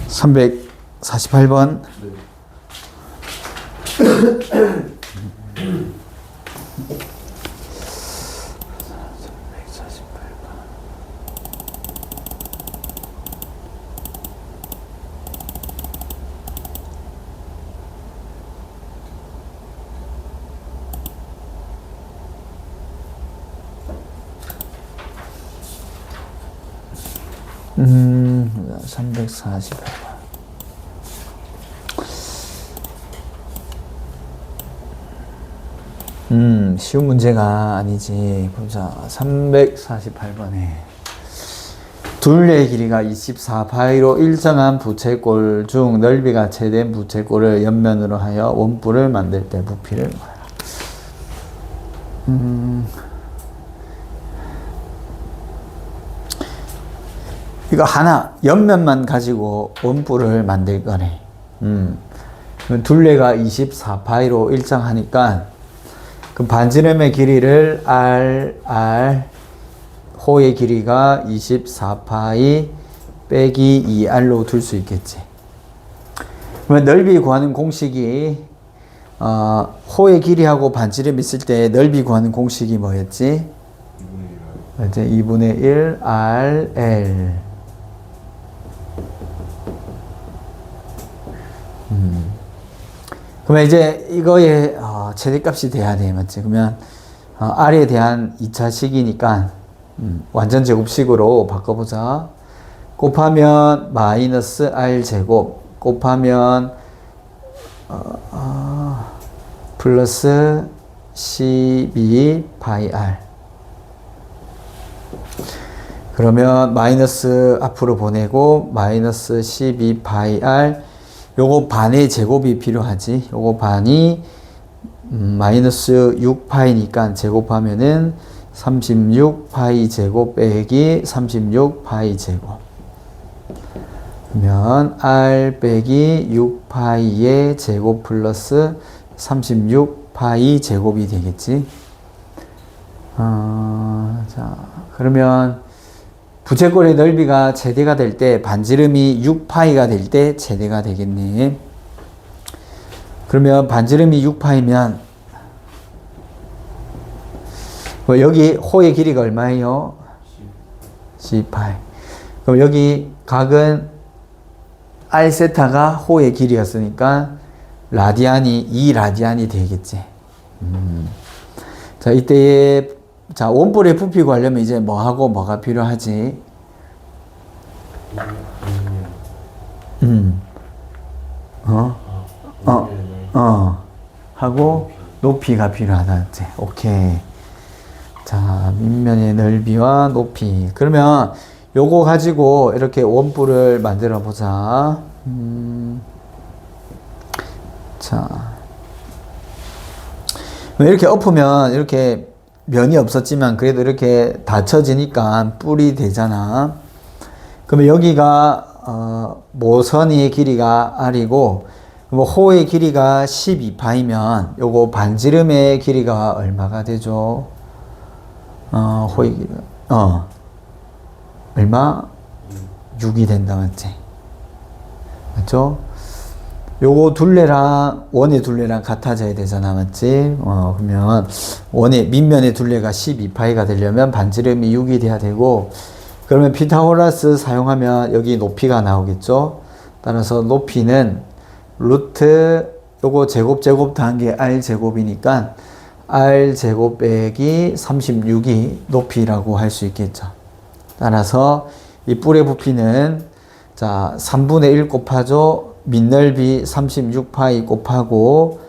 348번. 음, 348번. 쉬운 문제가 아니지. 보자. 348번에 둘레의 길이가 24파이로 일정한 부채꼴 중 넓이가 최대인 부채꼴을 옆면으로 하여 원뿔을 만들 때 부피를 구하라. 이거 하나 옆면만 가지고 원뿔을 만들 거네. 둘레가 24파이로 일정하니까 그럼 반지름의 길이를 R, 호의 길이가 24파이 빼기 2R로 둘 수 있겠지. 그러면 넓이 구하는 공식이 호의 길이하고 반지름 있을 때 넓이 구하는 공식이 뭐였지? 2분의 1 RL. 그러면 이제 이거의 최대값이 돼야 돼, 맞지? 그러면 R에 대한 2차식이니까 완전 제곱식으로 바꿔보자. 곱하면 마이너스 R 제곱 곱하면 플러스 12 파이 R. 그러면 마이너스 앞으로 보내고 마이너스 12 파이 R. 요거 반의 제곱이 필요하지. 요거 반이 마이너스 6파이니까 제곱하면은 36파이 제곱 빼기 36파이 제곱. 그러면 R 빼기 6파이의 제곱 플러스 36파이 제곱이 되겠지. 자, 그러면 부채꼴의 넓이가 최대가 될 때 반지름이 6파이가 될 때 최대가 되겠네. 그러면 반지름이 6파이면 여기 호의 길이가 얼마예요? 10파이. 그럼 여기 각은 R세타가 호의 길이였으니까 라디안이 2라디안이 되겠지. 자, 이때의 자, 원뿔의 부피 구하려면 이제 뭐하고 뭐가 필요하지? 하고 높이가 필요하다. 오케이. 자, 밑면의 넓이와 높이. 그러면 요거 가지고 이렇게 원뿔을 만들어 보자. 자. 이렇게 엎으면 이렇게 면이 없었지만 그래도 이렇게 닫혀지니까 뿔이 되잖아. 그러면 여기가 모선의 길이가 R이고 호의 길이가 12파이면 요거 반지름의 길이가 얼마가 되죠? 호의 길이가 얼마? 6이 된다, 맞지? 맞죠? 요거 둘레랑 원의 둘레랑 같아져야 되잖아, 맞지? 그러면 원의 밑면의 둘레가 12파이가 되려면 반지름이 6이 돼야 되고, 그러면 피타고라스 사용하면 여기 높이가 나오겠죠? 따라서 높이는 루트 요거 제곱 더한 게 R 제곱이니까 R 제곱 빼기 36이 높이라고 할 수 있겠죠. 따라서 이 뿔의 부피는 자 3분의 1 곱하죠. 밑넓이 36파이 곱하고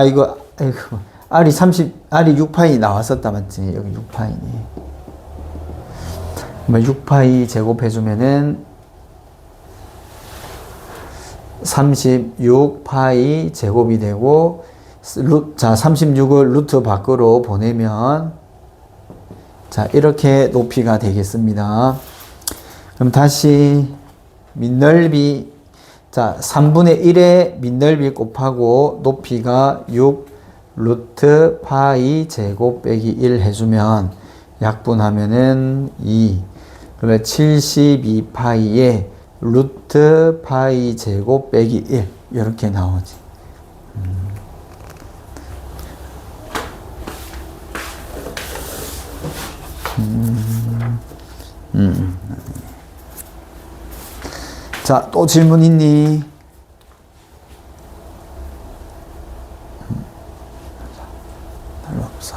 이거 R이 6파이 나왔었다, 맞지? 여기 6파이니. 그러면 6파이 제곱해주면은 36파이 제곱이 되고, 자, 36을 루트 밖으로 보내면, 자, 이렇게 높이가 되겠습니다. 그럼 다시 밑넓이, 자, 3분의 1의 밑넓이 곱하고 높이가 6 루트 파이 제곱 빼기 1 해주면 약분하면은 2. 그러면 72파이에 루트 파이 제곱 빼기 1 이렇게 나오지. 자, 또 질문 있니? 별로 없어.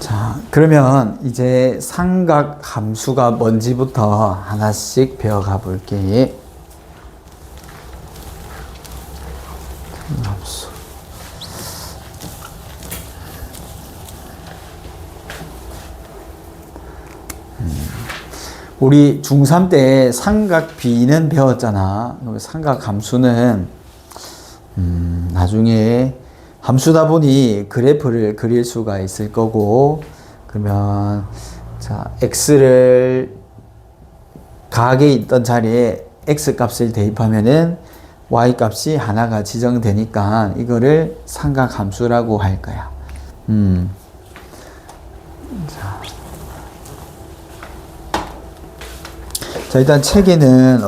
자, 그러면 이제 삼각 함수가 뭔지부터 하나씩 배워가 볼게. 함수. 우리 중3 때 삼각비는 배웠잖아. 삼각 함수는 나중에 함수다 보니 그래프를 그릴 수가 있을 거고, 그러면 자, x를 각에 있던 자리에 x 값을 대입하면은 y 값이 하나가 지정되니까 이거를 삼각 함수라고 할 거야. 자, 일단 책에는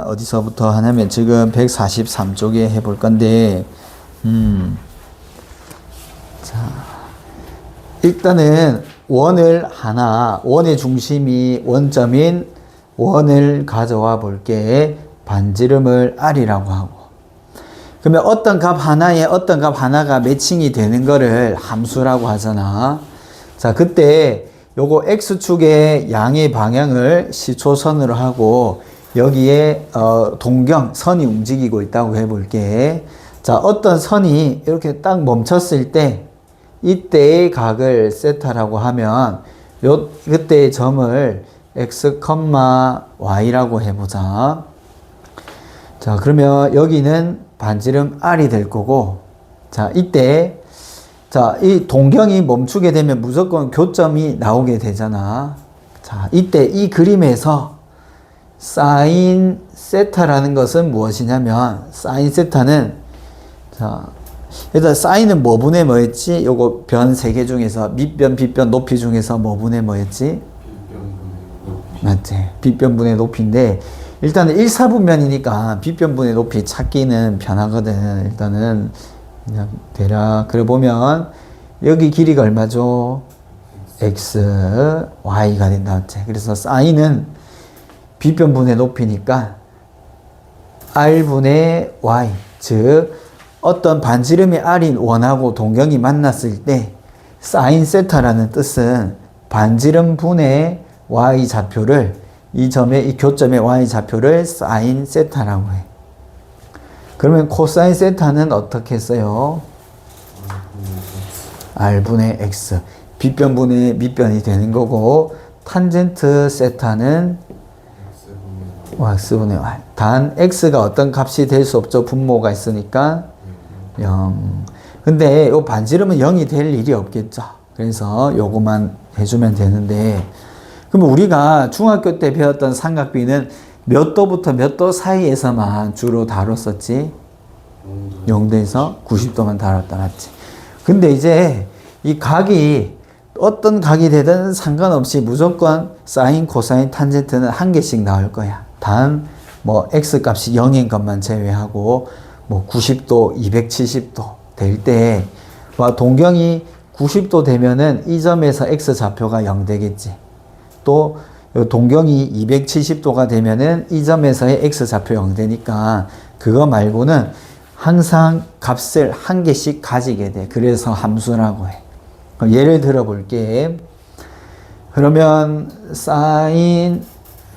어디서부터 하냐면 지금 143쪽에 해볼 건데, 자, 일단은 원의 중심이 원점인 원을 가져와 볼게. 반지름을 R이라고 하고. 그러면 어떤 값 하나가 매칭이 되는 거를 함수라고 하잖아. 자, 그때 요거 X축의 양의 방향을 시초선으로 하고, 여기에, 선이 움직이고 있다고 해볼게. 자, 어떤 선이 이렇게 딱 멈췄을 때, 이때의 각을 세타라고 하면, 그때의 점을 x, y라고 해보자. 자, 그러면 여기는 반지름 R이 될 거고, 자, 이때, 자, 이 동경이 멈추게 되면 무조건 교점이 나오게 되잖아. 자, 이때 이 그림에서 사인 세타라는 것은 무엇이냐면, 사인 세타는, 자, 일단 사인은 뭐분의 뭐였지? 요거 변 3개 중에서 밑변, 빗변, 높이 중에서 뭐분의 뭐였지? 맞지? 빗변분의 높이인데, 일단은 1사분면이니까 빗변분의 높이 찾기는 편하거든. 일단은 그냥 대략 그래 보면 여기 길이가 얼마죠? x, y가 된다. 그래서 사인은 빗변분의 높이니까 r분의 y, 즉 어떤 반지름의 r인 원하고 동경이 만났을 때 사인 세타라는 뜻은 반지름 분의 y 좌표를 이 교점의 y 좌표를 사인 세타라고 해. 그러면 코사인 세타는 어떻게 써요? r분의 x. 빗변분의 밑변이 되는 거고, 탄젠트 세타는 x분의 y. 단 x가 어떤 값이 될 수 없죠. 분모가 있으니까 0. 근데 요 반지름은 0이 될 일이 없겠죠. 그래서 요거만 해주면 되는데, 그럼 우리가 중학교 때 배웠던 삼각비는 몇 도부터 몇 도 사이에서만 주로 다뤘었지? 0도에서 90도만 다뤘다, 맞지? 근데 이제 이 각이 어떤 각이 되든 상관없이 무조건 사인, 코사인, 탄젠트는 한 개씩 나올 거야. 단 뭐 x 값이 0인 것만 제외하고 뭐 90도, 270도 될 때, 동경이 90도 되면은 이 점에서 x 좌표가 0 되겠지. 또 동경이 270도가 되면은 이 점에서의 x 좌표 0 되니까 그거 말고는 항상 값을 한 개씩 가지게 돼. 그래서 함수라고 해. 예를 들어 볼게. 그러면 사인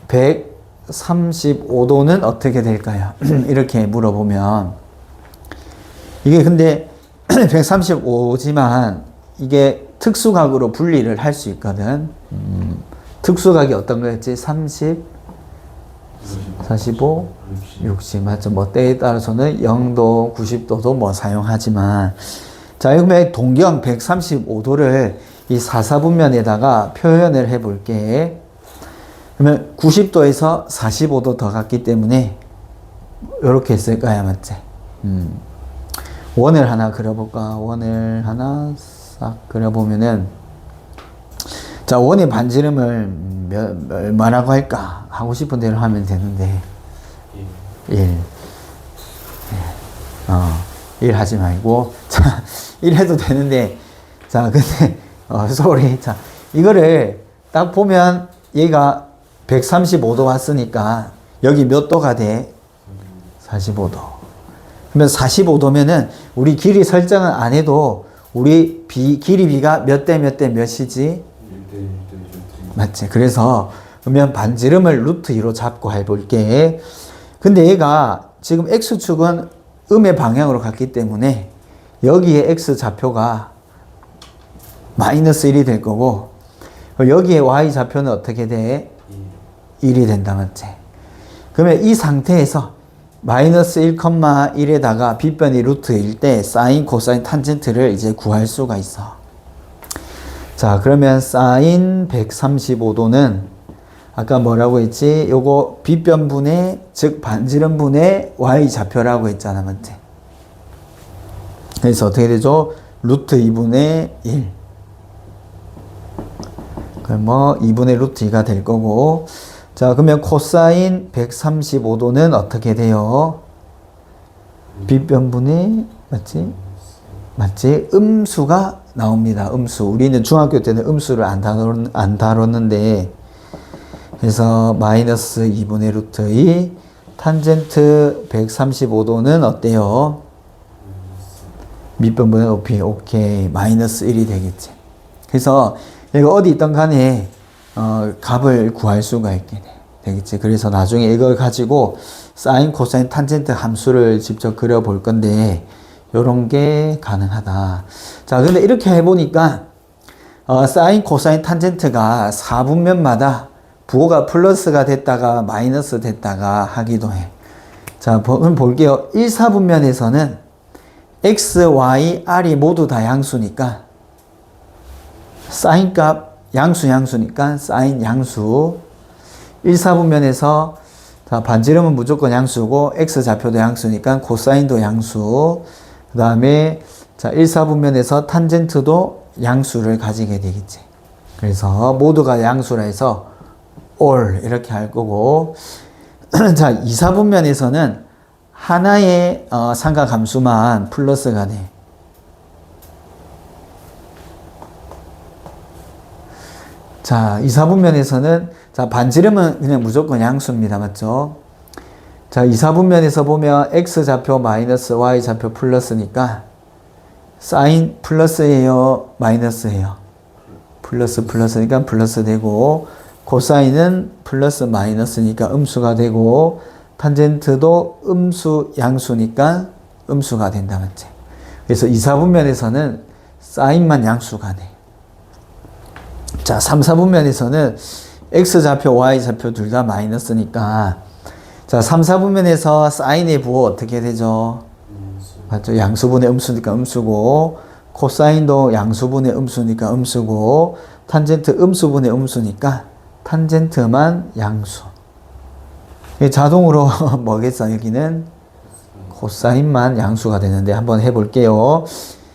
135도는 어떻게 될까요? 이렇게 물어보면, 이게 근데 135지만 이게 특수각으로 분리를 할 수 있거든. 특수각이 어떤 거였지? 45, 60 맞죠? 뭐 때에 따라서는 0도, 90도도 뭐 사용하지만 자, 그러면 동경 135도를 이 사사분면에다가 표현을 해 볼게. 그러면 90도에서 45도 더 갔기 때문에 이렇게 했을 거야, 맞지? 원을 하나 그려볼까? 원을 하나 싹 그려보면은 자, 원의 반지름을 얼마라고 할까? 하고 싶은 대로 하면 되는데 1 1 하지 말고 자, 1 해도 되는데 자, 근데 sorry. 자, 이거를 딱 보면 얘가 135도 왔으니까 여기 몇 도가 돼? 45도. 그러면 45도면은 우리 길이 설정을 안 해도 우리 길이 B가 몇 대 몇 대 몇이지? 맞지? 그래서 그러면 반지름을 루트 2로 잡고 해볼게. 근데 얘가 지금 X축은 음의 방향으로 갔기 때문에 여기에 X 좌표가 마이너스 1이 될 거고 여기에 Y 좌표는 어떻게 돼? 1이 된다, 맞지? 그러면 이 상태에서 마이너스 1,1에다가 빗변이 루트일 때 사인, 코사인, 탄젠트를 이제 구할 수가 있어. 자, 그러면 사인 135도는 아까 뭐라고 했지? 요거 빗변분의, 즉 반지름분의 Y 좌표라고 했잖아, 맞지? 그래서 어떻게 되죠? 루트 2분의 1. 그럼 뭐 2분의 루트 2가 될 거고. 자, 그러면 코사인 135도는 어떻게 돼요? 빗변분의, 맞지? 맞지? 음수가 나옵니다. 음수. 우리는 중학교 때는 음수를 안 다뤘는데, 그래서 마이너스 2분의 루트 2, 탄젠트 135도는 어때요? 밑변분의 높이, 오케이. 마이너스 1이 되겠지. 그래서 얘가 어디 있던 간에 값을 구할 수가 있게 되겠지. 그래서 나중에 이걸 가지고 사인, 코사인, 탄젠트 함수를 직접 그려볼 건데 요런 게 가능하다. 자, 근데 이렇게 해보니까 사인, 코사인, 탄젠트가 4분면마다 부호가 플러스가 됐다가 마이너스 됐다가 하기도 해. 자, 그럼 볼게요. 1, 4분면에서는 x, y, r이 모두 다 양수니까 사인 값 양수니까 사인 양수. 1, 4분면에서 자, 반지름은 무조건 양수고 x 좌표도 양수니까 코사인도 양수. 그 다음에 자, 1, 4분면에서 탄젠트도 양수를 가지게 되겠지. 그래서 모두가 양수라 해서 all 이렇게 할 거고 자, 2, 4분면에서는 하나의 삼각함수만 플러스가 돼. 자, 2, 4분면에서는 자, 반지름은 그냥 무조건 양수입니다. 맞죠? 자, 2, 4분면에서 보면 x 좌표 마이너스 y 좌표 플러스니까 사인 플러스예요, 마이너스예요? 플러스니까 플러스 되고 코사인은 플러스 마이너스니까 음수가 되고 탄젠트도 음수 양수니까 음수가 된다, 맞지? 그래서 2, 4분면에서는 사인만 양수가 돼. 자, 3, 4분면에서는 x 좌표, y 좌표 둘 다 마이너스니까 자, 3, 4분면에서 사인의 부호 어떻게 되죠? 맞죠? 양수분의 음수니까 음수고 코사인도 양수분의 음수니까 음수고 탄젠트 음수분의 음수니까 탄젠트만 양수. 자동으로 뭐겠어? 여기는 코사인만 양수가 되는데 한번 해볼게요.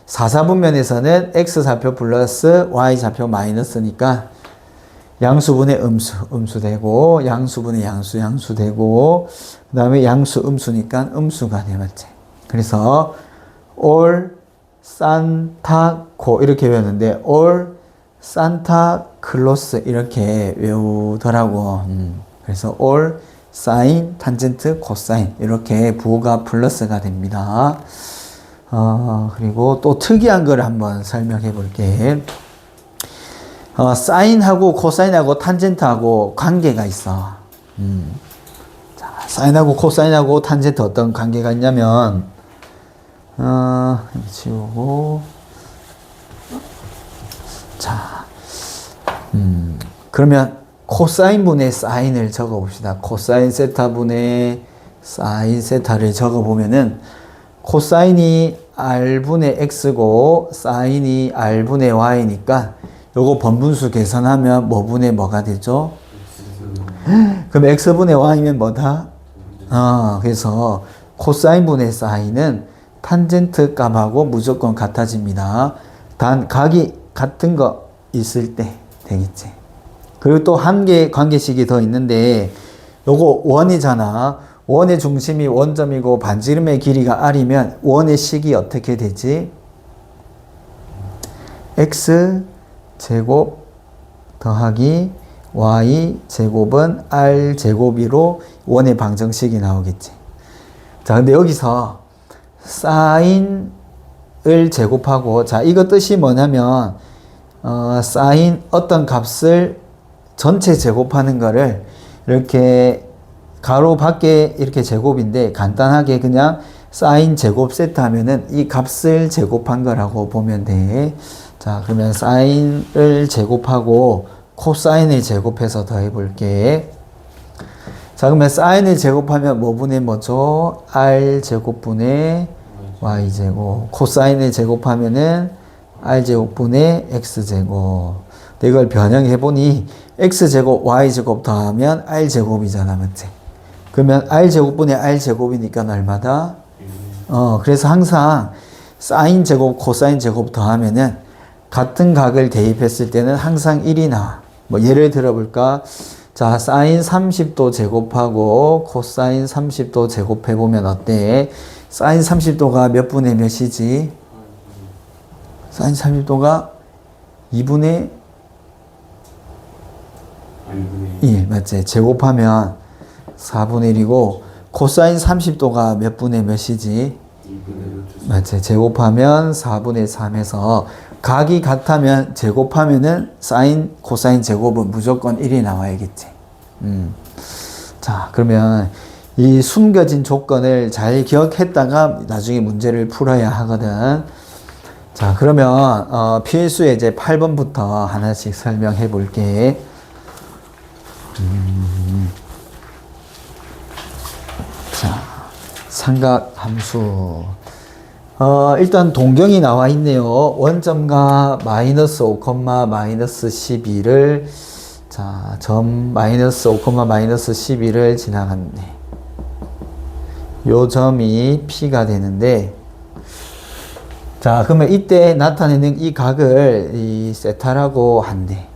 4, 4분면에서는 x 좌표 플러스 y 좌표 마이너스니까 양수분의 음수 되고 양수분의 양수 되고 그 다음에 양수 음수니까 음수가 돼, 맞지? 그래서 all 산타 코 이렇게 외웠는데 all 산타 클로스 이렇게 외우더라고. 그래서 all 사인, 탄젠트, 코사인 이렇게 부호가 플러스가 됩니다. 그리고 또 특이한 걸 한번 설명해 볼게. 사인하고 코사인하고 탄젠트하고 관계가 있어. 자, 사인하고 코사인하고 탄젠트 어떤 관계가 있냐면 지우고 자, 그러면 코사인 분의 사인을 적어 봅시다. 코사인 세타 분의 사인 세타를 적어 보면은 코사인이 r분의 x고 사인이 r분의 y니까 요거 번분수 계산하면 뭐 분의 뭐가 되죠? 그럼 x분의 y면 뭐다? 그래서 코사인 분의 사인은 탄젠트 값하고 무조건 같아집니다. 단 각이 같은 거 있을 때 되겠지. 그리고 또 한 개 관계식이 더 있는데 요거 원이잖아. 원의 중심이 원점이고 반지름의 길이가 r이면 원의 식이 어떻게 되지? x 제곱 더하기 y 제곱은 r 제곱이로 원의 방정식이 나오겠지. 자, 근데 여기서 사인을 제곱하고, 자, 이거 뜻이 뭐냐면 사인 어떤 값을 전체 제곱하는 거를 이렇게 가로 밖에 이렇게 제곱인데 간단하게 그냥 사인 제곱 세트 하면은 이 값을 제곱한 거라고 보면 돼. 자, 그러면 사인을 제곱하고 코사인을 제곱해서 더해 볼게. 자, 그러면 사인을 제곱하면 뭐 분의 뭐죠? r 제곱분의 y 제곱. 코사인을 제곱하면은 r 제곱분의 x 제곱. 이걸 변형해 보니 x 제곱 y 제곱 더하면 r 제곱이잖아, 맞지? 그러면 r 제곱분의 r 제곱이니까 얼마다? 그래서 항상 사인 제곱, 코사인 제곱 더하면은 같은 각을 대입했을 때는 항상 1이 나와. 뭐 예를 들어 볼까? 자, 사인 30도 제곱하고 코사인 30도 제곱해 보면 어때? 사인 30도가 몇 분의 몇이지? 사인 30도가 2분의 2, 맞지? 제곱하면 4분의 1이고 코사인 30도가 몇 분의 몇이지? 2분의 1. 맞지? 제곱하면 4분의 3에서 각이 같으면 제곱하면은 사인 코사인 제곱은 무조건 1이 나와야겠지. 자, 그러면 이 숨겨진 조건을 잘 기억했다가 나중에 문제를 풀어야 하거든. 자, 그러면 필수의 이제 8번부터 하나씩 설명해 볼게. 자, 삼각함수. 일단 동경이 나와 있네요. 원점과 마이너스 5, 마이너스 12를, 자, 점 마이너스 5, 마이너스 12를 지나갔네. 요 점이 P가 되는데, 자, 그러면 이때 나타내는 이 각을 이 세타라고 한대.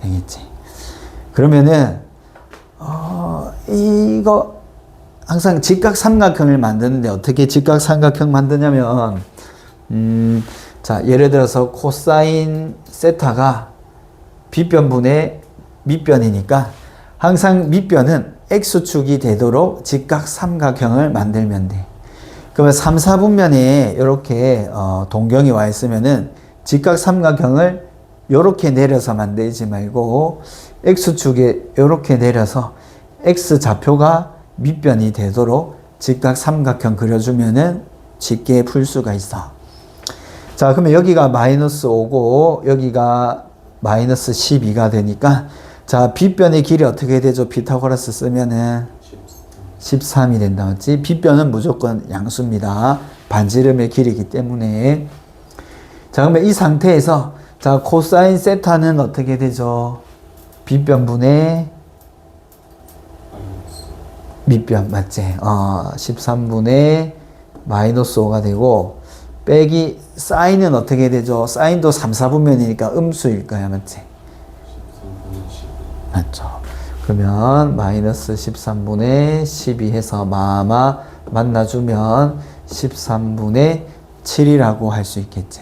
알겠지? 그러면은, 이거, 항상 직각 삼각형을 만드는데 어떻게 직각 삼각형 만드냐면, 자, 예를 들어서 코사인 세타가 빗변분의 밑변이니까 항상 밑변은 x축이 되도록 직각 삼각형을 만들면 돼. 그러면 3, 4분면에 이렇게 동경이 와 있으면은 직각 삼각형을 이렇게 내려서 만들지 말고 x축에 이렇게 내려서 x 좌표가 밑변이 되도록 직각 삼각형 그려주면은 쉽게 풀 수가 있어. 자, 그러면 여기가 마이너스 5고 여기가 마이너스 12가 되니까, 자, 빗변의 길이 어떻게 되죠? 피타고라스 쓰면은 13이 된다, 맞지? 빗변은 무조건 양수입니다. 반지름의 길이기 때문에. 자, 그러면 이 상태에서, 자, 코사인 세타는 어떻게 되죠? 빗변분의 밑변, 맞지? 13분의 마이너스 5가 되고, 빼기 사인은 어떻게 되죠? 사인도 3, 4분면이니까 음수일 거야, 맞지? 13분의 12. 맞죠? 그러면 마이너스 13분의 12 해서 마마 만나주면 13분의 7이라고 할 수 있겠지.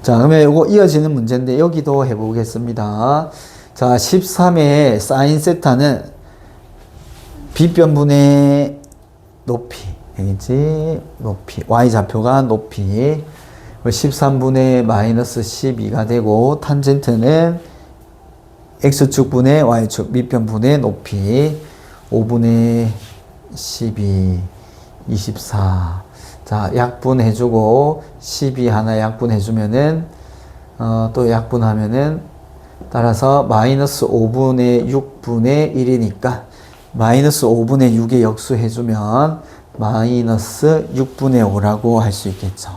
자, 그러면 이거 이어지는 문제인데 여기도 해보겠습니다. 자, 13의 사인 세타는 빗변분의 높이, 알겠지? 높이, y좌표가 높이, 13분의 마이너스 12가 되고, 탄젠트는 x축분의 y축, 밑변분의 높이, 5분의 12, 24. 자, 약분해주고, 12 하나 약분해주면은, 또 약분하면은, 따라서 마이너스 5분의 6분의 1이니까 마이너스 5분의 6에 역수해주면 마이너스 6분의 5라고 할 수 있겠죠.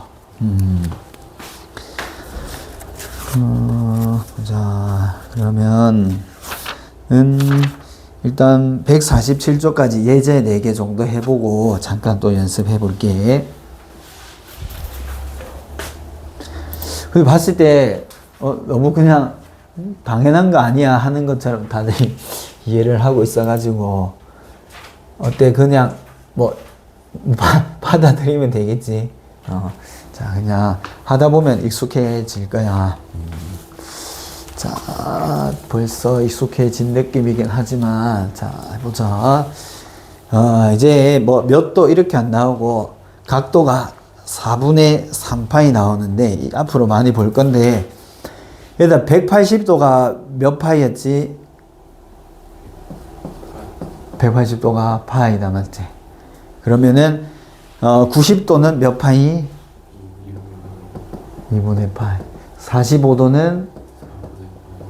보자. 그러면은 일단 147조까지 예제 4개 정도 해보고 잠깐 또 연습해 볼게. 근데 봤을 때 너무 그냥 당연한 거 아니야 하는 것처럼 다들 이해를 하고 있어가지고 어때? 그냥 뭐 받아들이면 되겠지. 자, 그냥 하다 보면 익숙해질 거야. 자, 벌써 익숙해진 느낌이긴 하지만, 자, 해보자. 이제 뭐 몇 도 이렇게 안 나오고, 각도가 4분의 3파이 나오는데, 앞으로 많이 볼 건데, 일단 180도가 몇 파이였지? 180도가 파이다, 맞지? 그러면은, 90도는 몇 파이? 2분의 파이. 45도는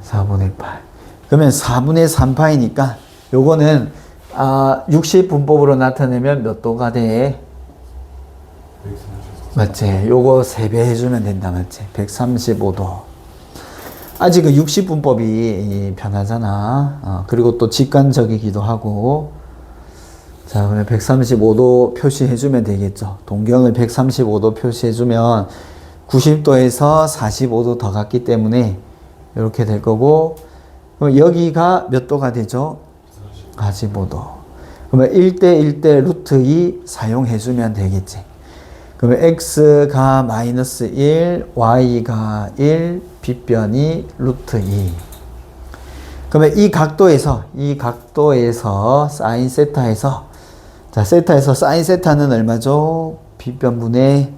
4분의 8. 그러면 4분의 3파이니까 요거는 60분법으로 나타내면 몇 도가 돼? 맞지? 요거 3배 해주면 된다, 맞지? 135도. 아직은 60분법이 편하잖아. 그리고 또 직관적이기도 하고. 자, 그러면 135도 표시해주면 되겠죠. 동경을 135도 표시해주면 90도에서 45도 더 갔기 때문에 이렇게 될 거고, 그럼 여기가 몇 도가 되죠? 45도. 그러면 1대 루트 2 사용해주면 되겠지. 그러면 x가 마이너스 1, y가 1, 빗변이 루트 2. 그러면 이 각도에서 사인 세타에서, 자, 세타에서 사인 세타는 얼마죠? 빗변분의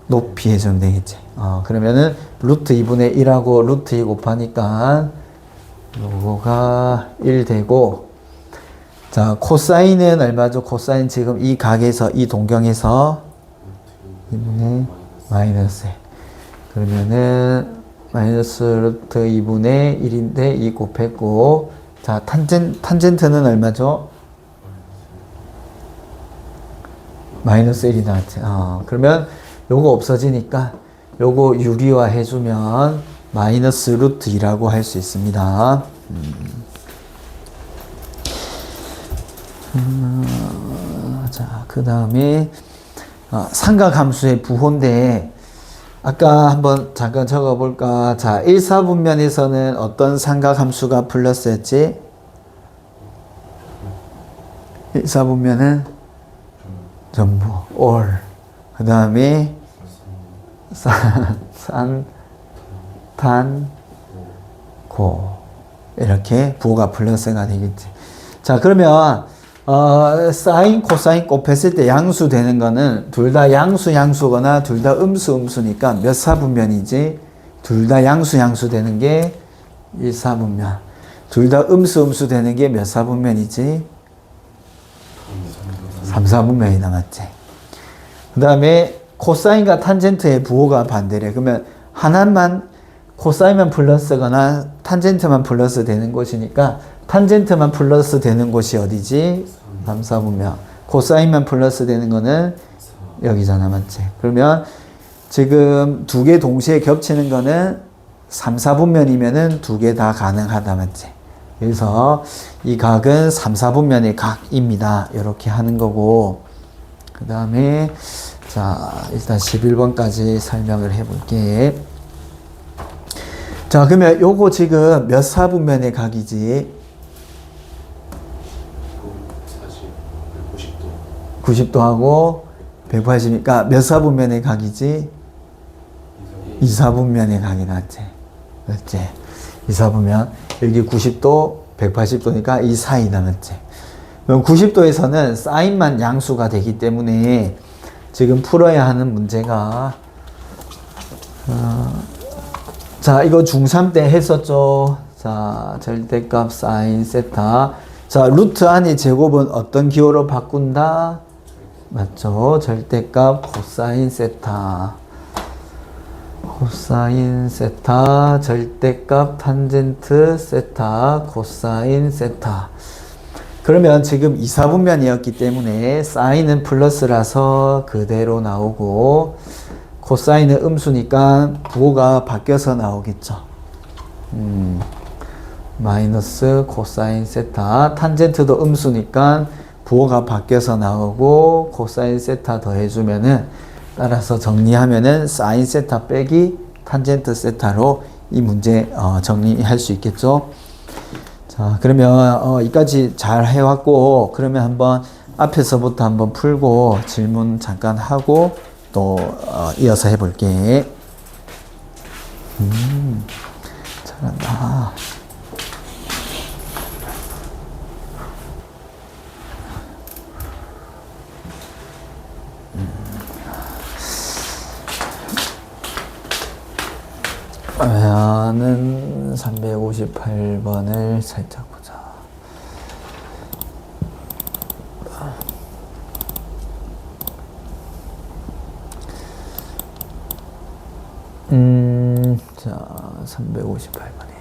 높이 해주면 되겠지. 그러면은 루트 2분의 1하고 루트 2 곱하니까 요거가 1 되고, 자, 코사인은 얼마죠? 코사인 지금 이 각에서, 이 동경에서 2분의 마이너스. 그러면은 마이너스 루트 2분의 1인데 2 곱했고, 자, 탄젠트는 얼마죠? 마이너스 1이 나왔지. 그러면 요거 없어지니까 요거 유리화 해주면 마이너스 루트 2라고 할 수 있습니다. 자, 그 다음에 삼각함수의 부호인데 아까 한번 잠깐 적어볼까? 자, 1사분면에서는 어떤 삼각함수가 플러스였지? 1사분면은 전부 all. 그 다음에 산, 탄, 고. 이렇게 부호가 플러스가 되겠지. 자, 그러면 사인, 코사인 곱했을 때 양수 되는 거는 둘 다 양수거나 둘 다 음수니까 몇 사분면이지? 둘 다 양수 되는 게 1사분면. 둘 다 음수 되는 게 몇 사분면이지? 3사분면이 남았지. 그 다음에 코사인과 탄젠트의 부호가 반대래. 그러면 하나만 코사인만 플러스거나 탄젠트만 플러스 되는 곳이니까 탄젠트만 플러스 되는 곳이 어디지? 3, 4분면. 코사인만 플러스 되는 거는 여기잖아, 맞지? 그러면 지금 두 개 동시에 겹치는 거는 3, 4분면이면은 두 개 다 가능하다, 맞지? 그래서 이 각은 3, 4분면의 각입니다. 이렇게 하는 거고, 그 다음에 자, 일단 11번까지 설명을 해볼게. 자, 그러면 요거 지금 몇 사분면의 각이지? 90도 하고 180이니까 몇 사분면의 각이지? 2사분면의 각이 나왔지. 맞지? 2사분면. 여기 90도, 180도니까 이 사이다, 맞지? 그럼 90도에서는 사인만 양수가 되기 때문에 지금 풀어야 하는 문제가, 자, 이거 중3 때 했었죠. 자, 절대값 사인 세타. 자, 루트 안의 제곱은 어떤 기호로 바꾼다? 맞죠? 절대값 코사인 세타. 코사인 세타 절대값 탄젠트 세타 코사인 세타. 그러면 지금 이사분면이었기 때문에 사인은 플러스라서 그대로 나오고 코사인은 음수니까 부호가 바뀌어서 나오겠죠. 마이너스 코사인 세타. 탄젠트도 음수니까 부호가 바뀌어서 나오고 코사인 세타 더해주면은 따라서 정리하면은 사인 세타 빼기 탄젠트 세타로 이 문제 정리할 수 있겠죠. 자, 그러면 이까지 잘 해왔고, 그러면 한번 앞에서부터 한번 풀고 질문 잠깐 하고 또 이어서 해볼게. 잘한다. 나는 358번을 살짝 보자. 자, 358번에.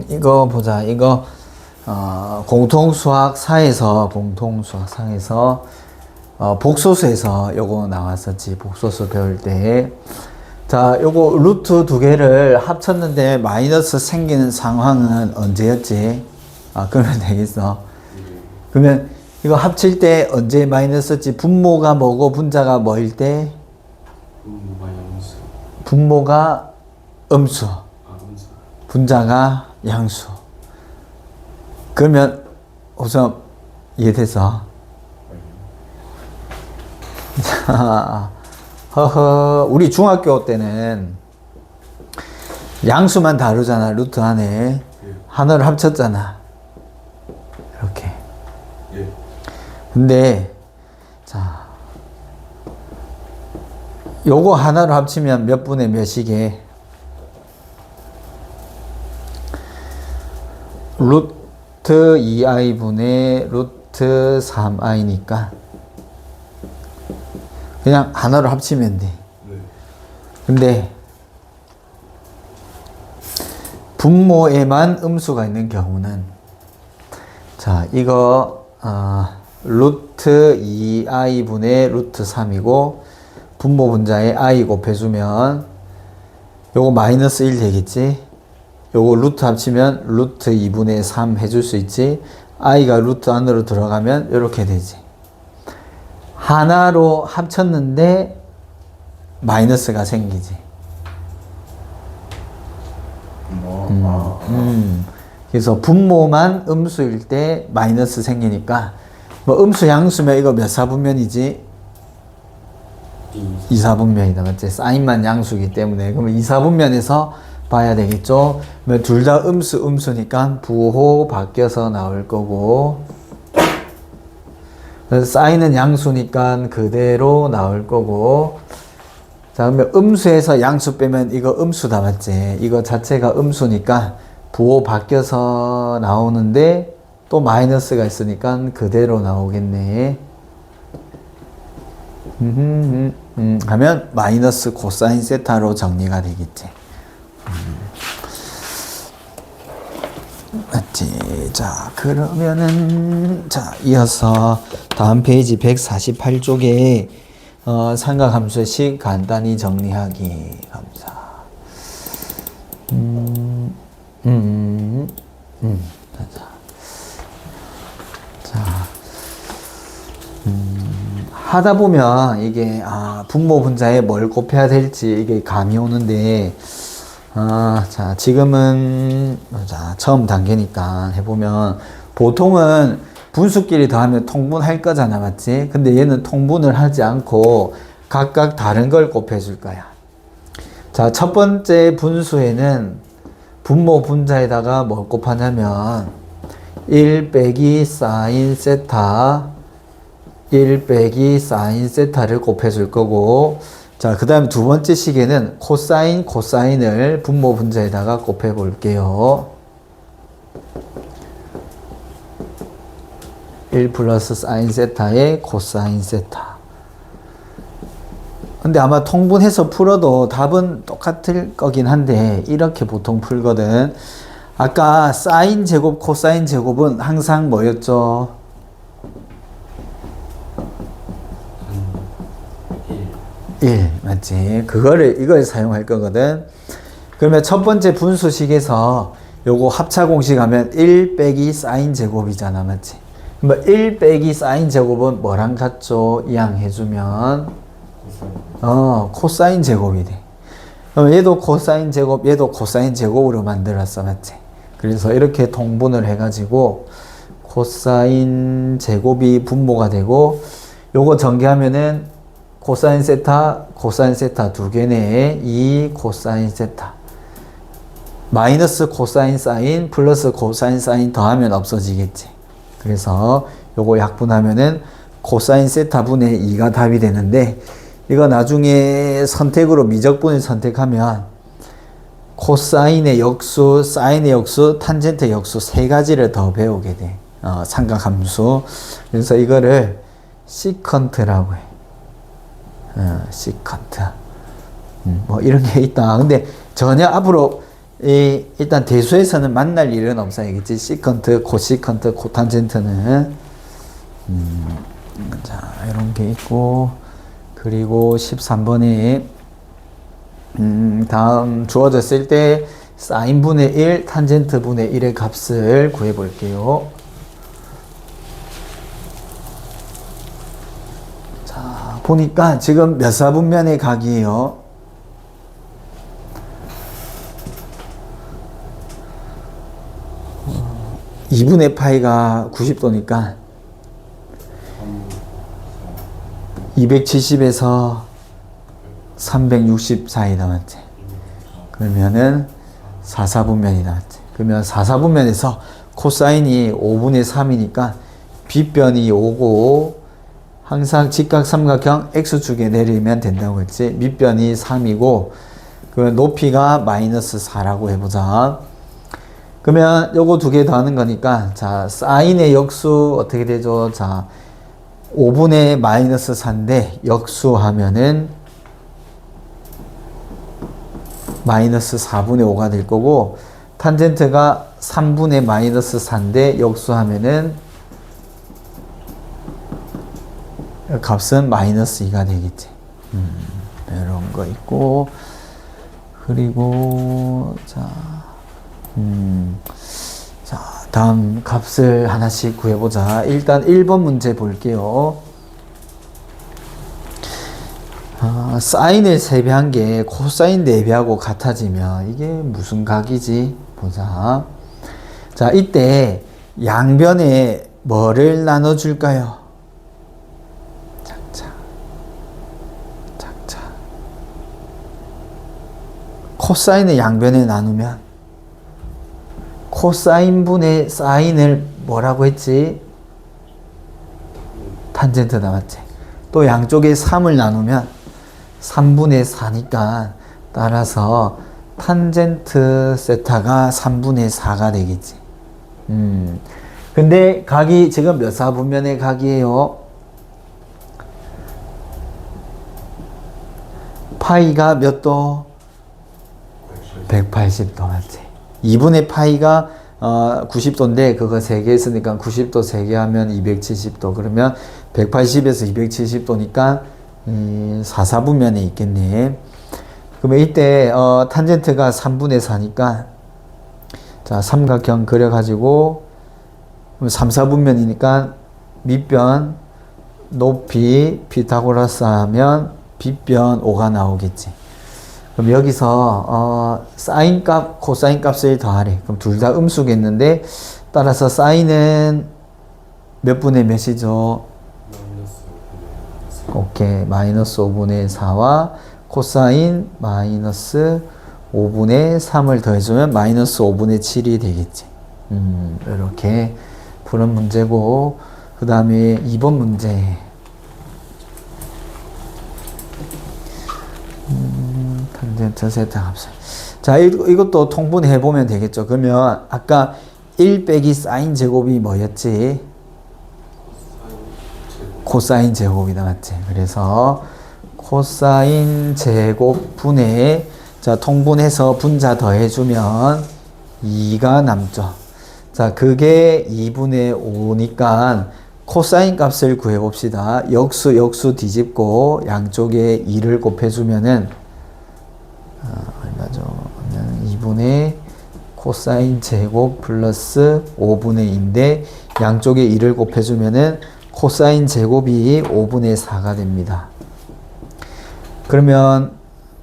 이거 보자. 이거, 공통수학상에서 복소수에서 요거 나왔었지. 복소수 배울 때. 자, 요거 루트 두 개를 합쳤는데 마이너스 생기는 상황은 언제였지? 그러면 되겠어. 그러면 이거 합칠 때 언제 마이너스였지? 분모가 뭐고 분자가 뭐일 때? 분모가 음수. 분자가 양수. 그러면 우선 이해됐어? 자, 우리 중학교 때는 양수만 다루잖아. 루트 안에 하나를 합쳤잖아. 이렇게. 근데 자, 요거 하나로 합치면 몇 분의 몇이게? 루트 2i 분의 루트 3i니까 그냥 하나로 합치면 돼. 근데 분모에만 음수가 있는 경우는, 자, 이거 루트 2i 분의 루트 3이고 분모 분자에 i 곱해주면 요거 마이너스 1 되겠지. 요거 루트 합치면 루트 2분의 3 해줄 수 있지. i가 루트 안으로 들어가면 이렇게 되지. 하나로 합쳤는데 마이너스가 생기지. 그래서 분모만 음수일 때 마이너스 생기니까, 뭐 음수 양수면 이거 몇 사분면이지? 2사분면이다. 맞지? 사인만 양수이기 때문에. 그러면 2사분면에서 봐야 되겠죠? 둘 다 음수니까 부호 바뀌어서 나올 거고, 사인은 양수니까 그대로 나올 거고. 자, 그러면 음수에서 양수 빼면 이거 음수다. 맞지? 이거 자체가 음수니까 부호 바뀌어서 나오는데 또 마이너스가 있으니까 그대로 나오겠네. 하면 마이너스 코사인 세타로 정리가 되겠지. 맞지? 자, 그러면은, 자, 이어서 다음 페이지 148쪽에 삼각함수의 식 간단히 정리하기. 감사. 자, 하다 보면 이게, 분모 분자에 뭘 곱해야 될지 이게 감이 오는데, 자, 지금은, 자, 처음 단계니까 해보면, 보통은 분수끼리 더하면 통분할 거잖아, 맞지? 근데 얘는 통분을 하지 않고 각각 다른 걸 곱해줄 거야. 자, 첫 번째 분수에는 분모 분자에다가 뭘 곱하냐면, 1 빼기 사인 세타, 1 빼기 사인 세타를 곱해줄 거고, 자, 그 다음에 두 번째 식에는 코사인을 분모 분자에다가 곱해 볼게요. 1 플러스 사인 세타에 코사인 세타. 근데 아마 통분해서 풀어도 답은 똑같을 거긴 한데 이렇게 보통 풀거든. 아까 사인 제곱, 코사인 제곱은 항상 뭐였죠? 1 맞지? 이걸 사용할 거거든. 그러면 첫 번째 분수식에서 요거 합차 공식하면 1 빼기 사인 제곱이잖아, 맞지? 그러면 1 빼기 사인 제곱은 뭐랑 같죠? 이항 해주면 코사인 제곱이 돼. 그럼 얘도 코사인 제곱, 얘도 코사인 제곱으로 만들었어, 맞지? 그래서 이렇게 통분을 해가지고 코사인 제곱이 분모가 되고, 요거 전개하면은 코사인 세타 두 개네. 2 코사인 세타 마이너스 코사인 사인 플러스 코사인 사인 더하면 없어지겠지. 그래서 요거 약분하면은 코사인 세타 분의 2가 답이 되는데, 이거 나중에 선택으로 미적분을 선택하면 코사인의 역수, 사인의 역수, 탄젠트 역수 세 가지를 더 배우게 돼. 삼각함수. 그래서 이거를 시컨트라고 해. 시컨트. 뭐 이런 게 있다. 근데 전혀 앞으로 일단 대수에서는 만날 일은 없어. 알겠지? 시컨트, 코시컨트, 코탄젠트는. 자, 이런 게 있고. 그리고 13번에 다음 주어졌을 때 사인분의 1, 탄젠트분의 1의 값을 구해 볼게요. 자, 보니까 지금 몇 사분면의 각이에요? 2분의 파이가 90도니까 270에서 360 사이 남았지. 그러면은 4사분면이 남았지. 그러면 4사분면에서 코사인이 5분의 3이니까 빗변이 5고 항상 직각삼각형 X축에 내리면 된다고 했지. 밑변이 3이고 그 높이가 마이너스 4라고 해보자. 그러면 요거 두 개 더하는 거니까 자 사인의 역수 어떻게 되죠? 자 5분의 마이너스 4인데 역수하면은 마이너스 4분의 5가 될 거고, 탄젠트가 3분의 마이너스 4인데 역수하면은 값은 마이너스 2가 되겠지. 이런 거 있고, 그리고 자 다음 값을 하나씩 구해보자. 일단 1번 문제 볼게요. 사인을 3배한 게 코사인 4배하고 같아지면 이게 무슨 각이지? 보자. 자, 이때 양변에 뭐를 나눠줄까요? 작자. 코사인을 양변에 나누면 코사인분의 사인을 뭐라고 했지? 탄젠트 나왔지. 또 양쪽에 3을 나누면 3분의 4니까 따라서 탄젠트 세타가 3분의 4가 되겠지. 근데 각이 지금 몇 사분면의 각이에요? 파이가 몇 도? 180도 맞지. 2분의 파이가 90도인데 그거 3개 있으니까 90도 3개 하면 270도. 그러면 180에서 270도니까 4사분면에 있겠네. 그러면 이때 탄젠트가 3분의 4니까 자 삼각형 그려가지고 3사분면이니까 밑변 높이 피타고라스 하면 빗변 5가 나오겠지. 그럼 여기서 사인 값, 코사인 값을 더하래. 그럼 둘 다 음수겠는데 따라서 사인은 몇 분의 몇이죠? 오케이. 마이너스 5분의 4와 코사인 마이너스 5분의 3을 더해주면 마이너스 5분의 7이 되겠지. 이렇게 푸는 문제고, 그 다음에 2번 문제. 탄젠트 세타 값을. 자, 이것도 통분해 보면 되겠죠. 그러면 아까 1 빼기 사인 제곱이 뭐였지? 코사인 제곱이다, 맞지? 그래서 코사인 제곱분의 자 통분해서 분자 더해주면 2가 남죠. 자 그게 2분의 5니까 코사인 값을 구해봅시다. 역수 뒤집고 양쪽에 2를 곱해주면은 얼마죠? 2분의 코사인 제곱 플러스 5분의 2인데 양쪽에 2를 곱해주면은 코사인 제곱이 5분의 4가 됩니다. 그러면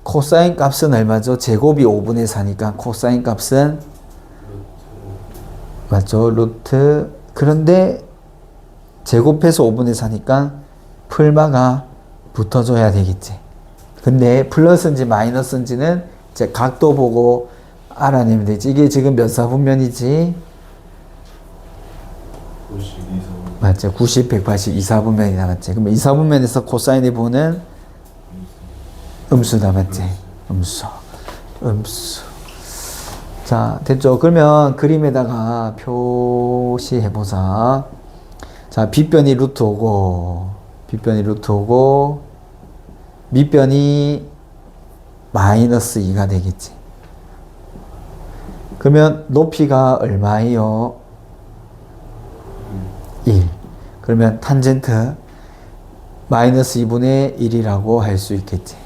코사인 값은 얼마죠? 제곱이 5분의 4니까 코사인 값은 맞죠? 루트. 그런데 제곱해서 5분의 4니까 풀마가 붙어줘야 되겠지. 근데 플러스인지 마이너스인지는 이제 각도 보고 알아내면 되지. 이게 지금 몇 사분면이지? 92사분. 맞죠? 90, 180, 2사분면이 남았지. 그러면 2사분면에서 코사인의 보는 음수 남았지. 음수. 자, 됐죠? 그러면 그림에다가 표시해보자. 자, 빗변이 루트 오고, 밑변이 마이너스 2가 되겠지. 그러면 높이가 얼마예요? 1. 그러면 탄젠트 마이너스 2분의 1이라고 할 수 있겠지.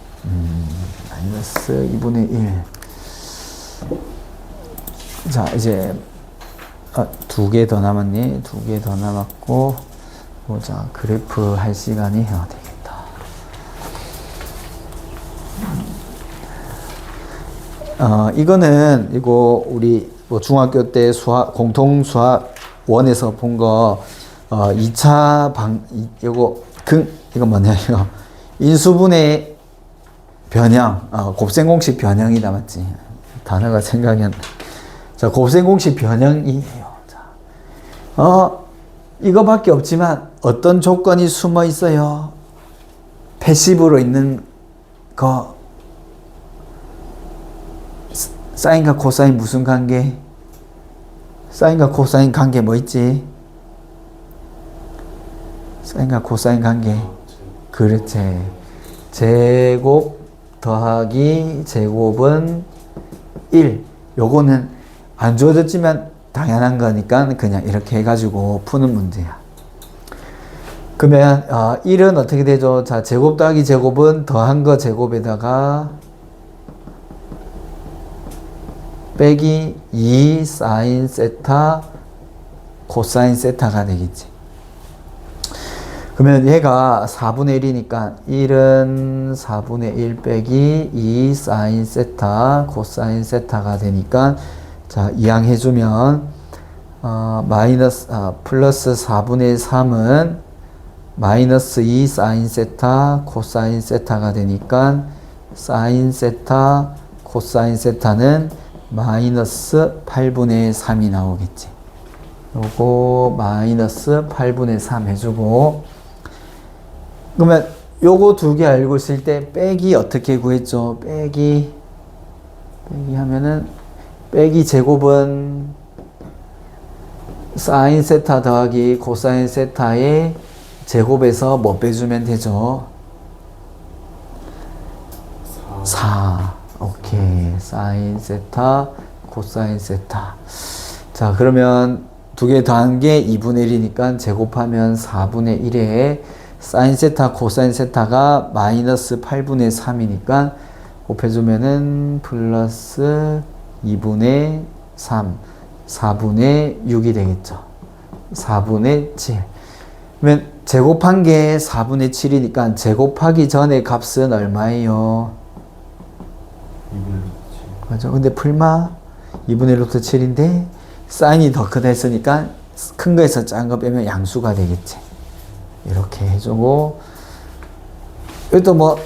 마이너스 2분의 1. 자, 이제 두 개 더 남았니? 두 개 더 남았고 보자. 그래프 할 시간이 되겠다. 이거 우리 뭐 중학교 때 공통 수학 원에서 본 거 2차 이거 뭐냐 이거 인수분해 변형 곱셈공식 변형이다 맞지? 단어가 생각이 안 나. 자, 곱셈공식 변형이에요. 자, 이거밖에 없지만 어떤 조건이 숨어 있어요? 패시브로 있는 거 사인과 코사인 무슨 관계? 사인과 코사인 관계 뭐 있지? 사인과 코사인 관계. 그렇지. 제곱 더하기 제곱은 1. 요거는 안 주어졌지만 당연한 거니까 그냥 이렇게 해가지고 푸는 문제야. 그러면 1은 어떻게 되죠? 자, 제곱 더하기 제곱은 더한 거 제곱에다가 빼기 2 사인 세타 코사인 세타가 되겠지. 그러면 얘가 4분의 1이니까 1은 4분의 1 빼기 2 사인 세타 코사인 세타가 되니까 자, 이항해주면 플러스 4분의 3은 마이너스 2 사인 세타 코사인 세타가 되니까 사인 세타 코사인 세타는 마이너스 8분의 3이 나오겠지. 요거 마이너스 8분의 3 해주고 그러면 요거 두 개 알고 있을 때 빼기 어떻게 구했죠? 빼기 하면은 빼기 제곱은 사인 세타 더하기 코사인 세타의 제곱에서 뭐 빼주면 되죠? 4. 오케이. 사인 세타 코사인 세타. 자, 그러면 두 개 더한 게 2분의 1이니까 제곱하면 4분의 1에 사인 세타 코사인 세타가 마이너스 8분의 3이니까 곱해주면은 플러스 2분의 3 4분의 6이 되겠죠. 4분의 7. 그러면 제곱한 게 4분의 7이니까 제곱하기 전에 값은 얼마예요? 2분의 7. 맞아. 근데 풀마 2분의 루트 7인데 사인이 더 크다 했으니까 큰 거에서 작은 거 빼면 양수가 되겠지. 이렇게 해주고 이것도 뭐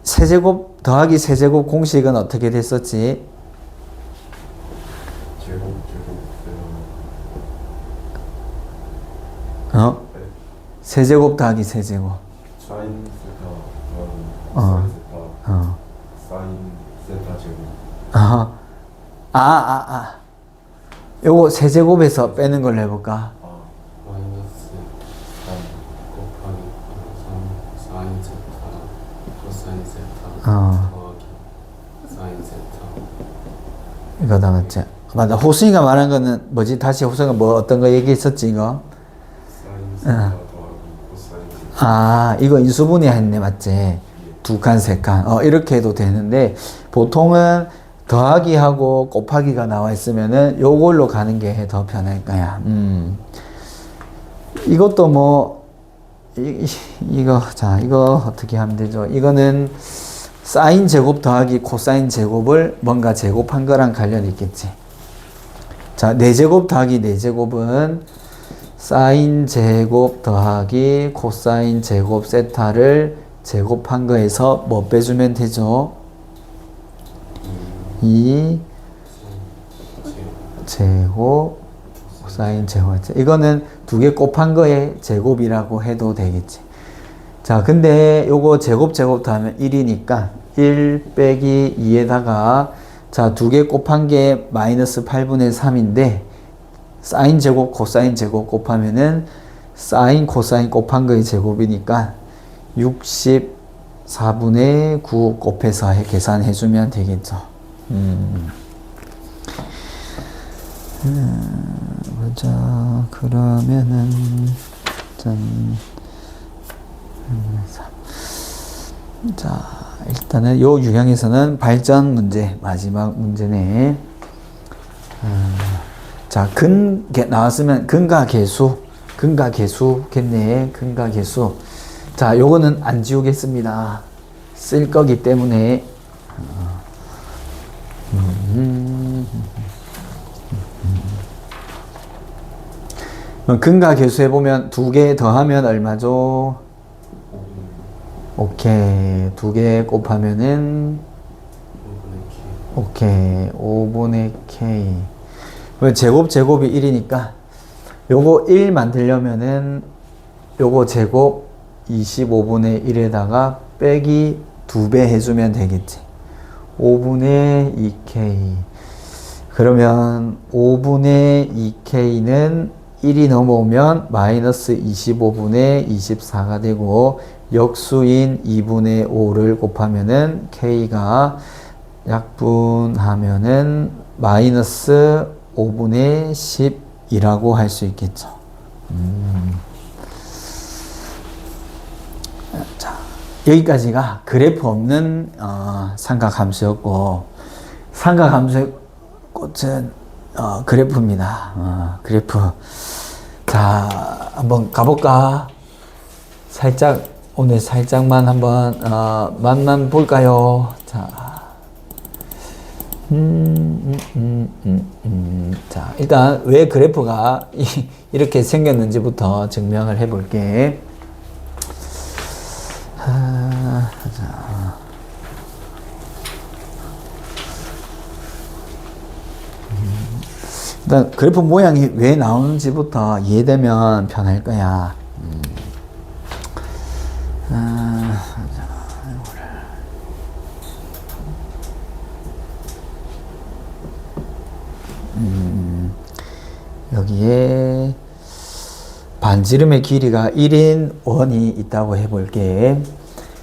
세제곱 더하기 세제곱 공식은 어떻게 됐었지? 세제곱 더하기 세제곱. 사인 세타 사인 세타 사인 세타 제곱. 요거 세제곱에서 빼는 걸로 해볼까? 마이너스 3 곱하기 3 사인 세타 코사인 세타 어. 더하기 사인 세타. 이거다, 맞지? 맞아. 호승이가 말한 거는 뭐지? 다시 호승이가 뭐 어떤 거 얘기했었지, 이거? 사인 세타 더하기 코사인 세타. 아, 이거 인수분해 했네, 맞지? 두 칸, 세 칸. 이렇게 해도 되는데, 보통은 더하기하고 곱하기가 나와 있으면은 요걸로 가는 게 더 편할 거야. 이것도 뭐, 이거 어떻게 하면 되죠? 이거는 사인 제곱 더하기 코사인 제곱을 뭔가 제곱한 거랑 관련이 있겠지. 자, 4제곱 더하기 4제곱은 사인 제곱 더하기 코사인 제곱 세타를 제곱한 거에서 뭐 빼주면 되죠? 2 제곱 코사인 제곱. 이거는 두 개 곱한 거의 제곱이라고 해도 되겠지. 자, 근데 요거 제곱 더하면 1이니까 1 빼기 2에다가 자, 두 개 곱한 게 마이너스 8분의 3인데 사인 제곱 코사인 제곱 곱하면은 사인 코사인 곱한 거의 제곱이니까 64분의 9 곱해서 계산해 주면 되겠죠. 보자. 그러면은 자, 일단은 요 유형에서는 발전 문제, 마지막 문제네. 자, 나왔으면 근과 개수겠네. 근과 개수. 자, 요거는 안 지우겠습니다. 쓸 거기 때문에. 근과 개수 해보면 두 개 더하면 얼마죠? 오케이. 두 개 곱하면은 오케이. 5분의 K. 제곱이 1이니까 요거 1 만들려면은 요거 제곱 25분의 1에다가 빼기 2배 해주면 되겠지. 5분의 2K. 그러면 5분의 2K는 1이 넘어오면 마이너스 25분의 24가 되고 역수인 2분의 5를 곱하면은 K가 약분하면은 마이너스 5분의 10이라고 할 수 있겠죠. 자, 여기까지가 그래프 없는 삼각함수였고, 삼각함수의 꽃은 그래프입니다. 그래프. 자, 한번 가볼까? 오늘 살짝만 한번 맛만 볼까요? 자, 자, 일단 왜 그래프가 이렇게 생겼는지부터 증명을 해볼게. 자. 일단 그래프 모양이 왜 나오는지부터 이해되면 편할 거야. 여기에 반지름의 길이가 1인 원이 있다고 해볼게.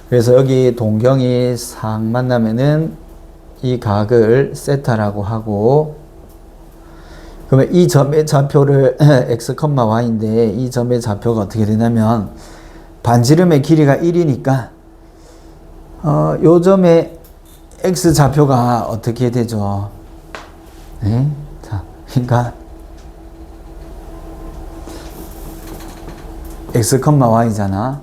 그래서 여기 동경이 상 만나면은 이 각을 세타라고 하고, 그러면 이 점의 좌표를 x, y인데 이 점의 좌표가 어떻게 되냐면 반지름의 길이가 1이니까 요 점의 x 좌표가 어떻게 되죠? 네? 자, 그러니까 x, y잖아.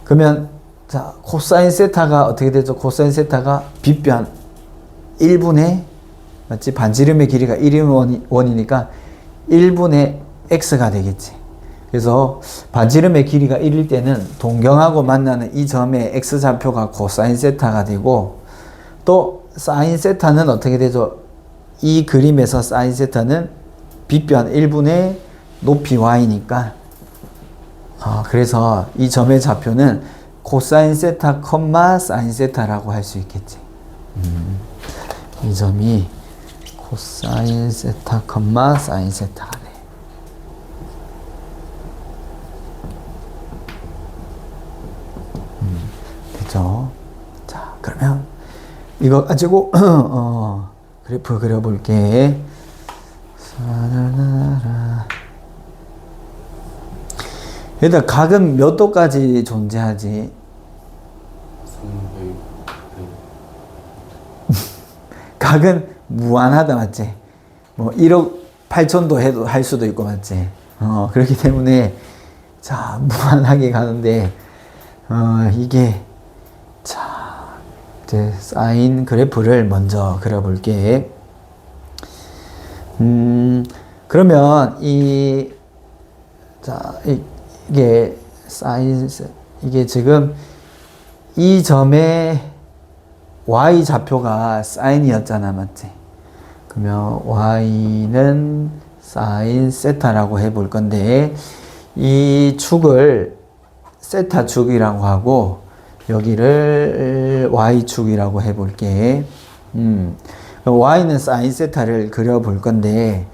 그러면 자, 코사인 세타가 어떻게 되죠? 코사인 세타가 빗변 1분의 맞지? 반지름의 길이가 1인 원이니까 1분의 x가 되겠지. 그래서 반지름의 길이가 1일 때는 동경하고 만나는 이 점의 x좌표가 코사인 세타가 되고, 또 사인 세타는 어떻게 되죠? 이 그림에서 사인 세타는 빗변 1분의 높이 y니까 그래서 이 점의 좌표는 코사인 세타, 사인 세타라고 할 수 있겠지. 이 점이 코사인 세타, 사인 세타가 돼. 그죠? 이거 가지고 그래프 그려볼게. 일단 각은 몇 도까지 존재하지? 300. 각은 무한하다 맞지? 뭐 1억 8천도 해도 할 수도 있고 맞지? 그렇기 때문에 자 무한하게 가는데 이게 자 이제 사인 그래프를 먼저 그려볼게. 그러면 이게 사인 이게 지금 이 점의 y 좌표가 사인이었잖아 맞지? 그러면 y는 사인 세타라고 해볼 건데 이 축을 세타 축이라고 하고 여기를 y축이라고 해볼게. y는 사인 세타를 그려볼 건데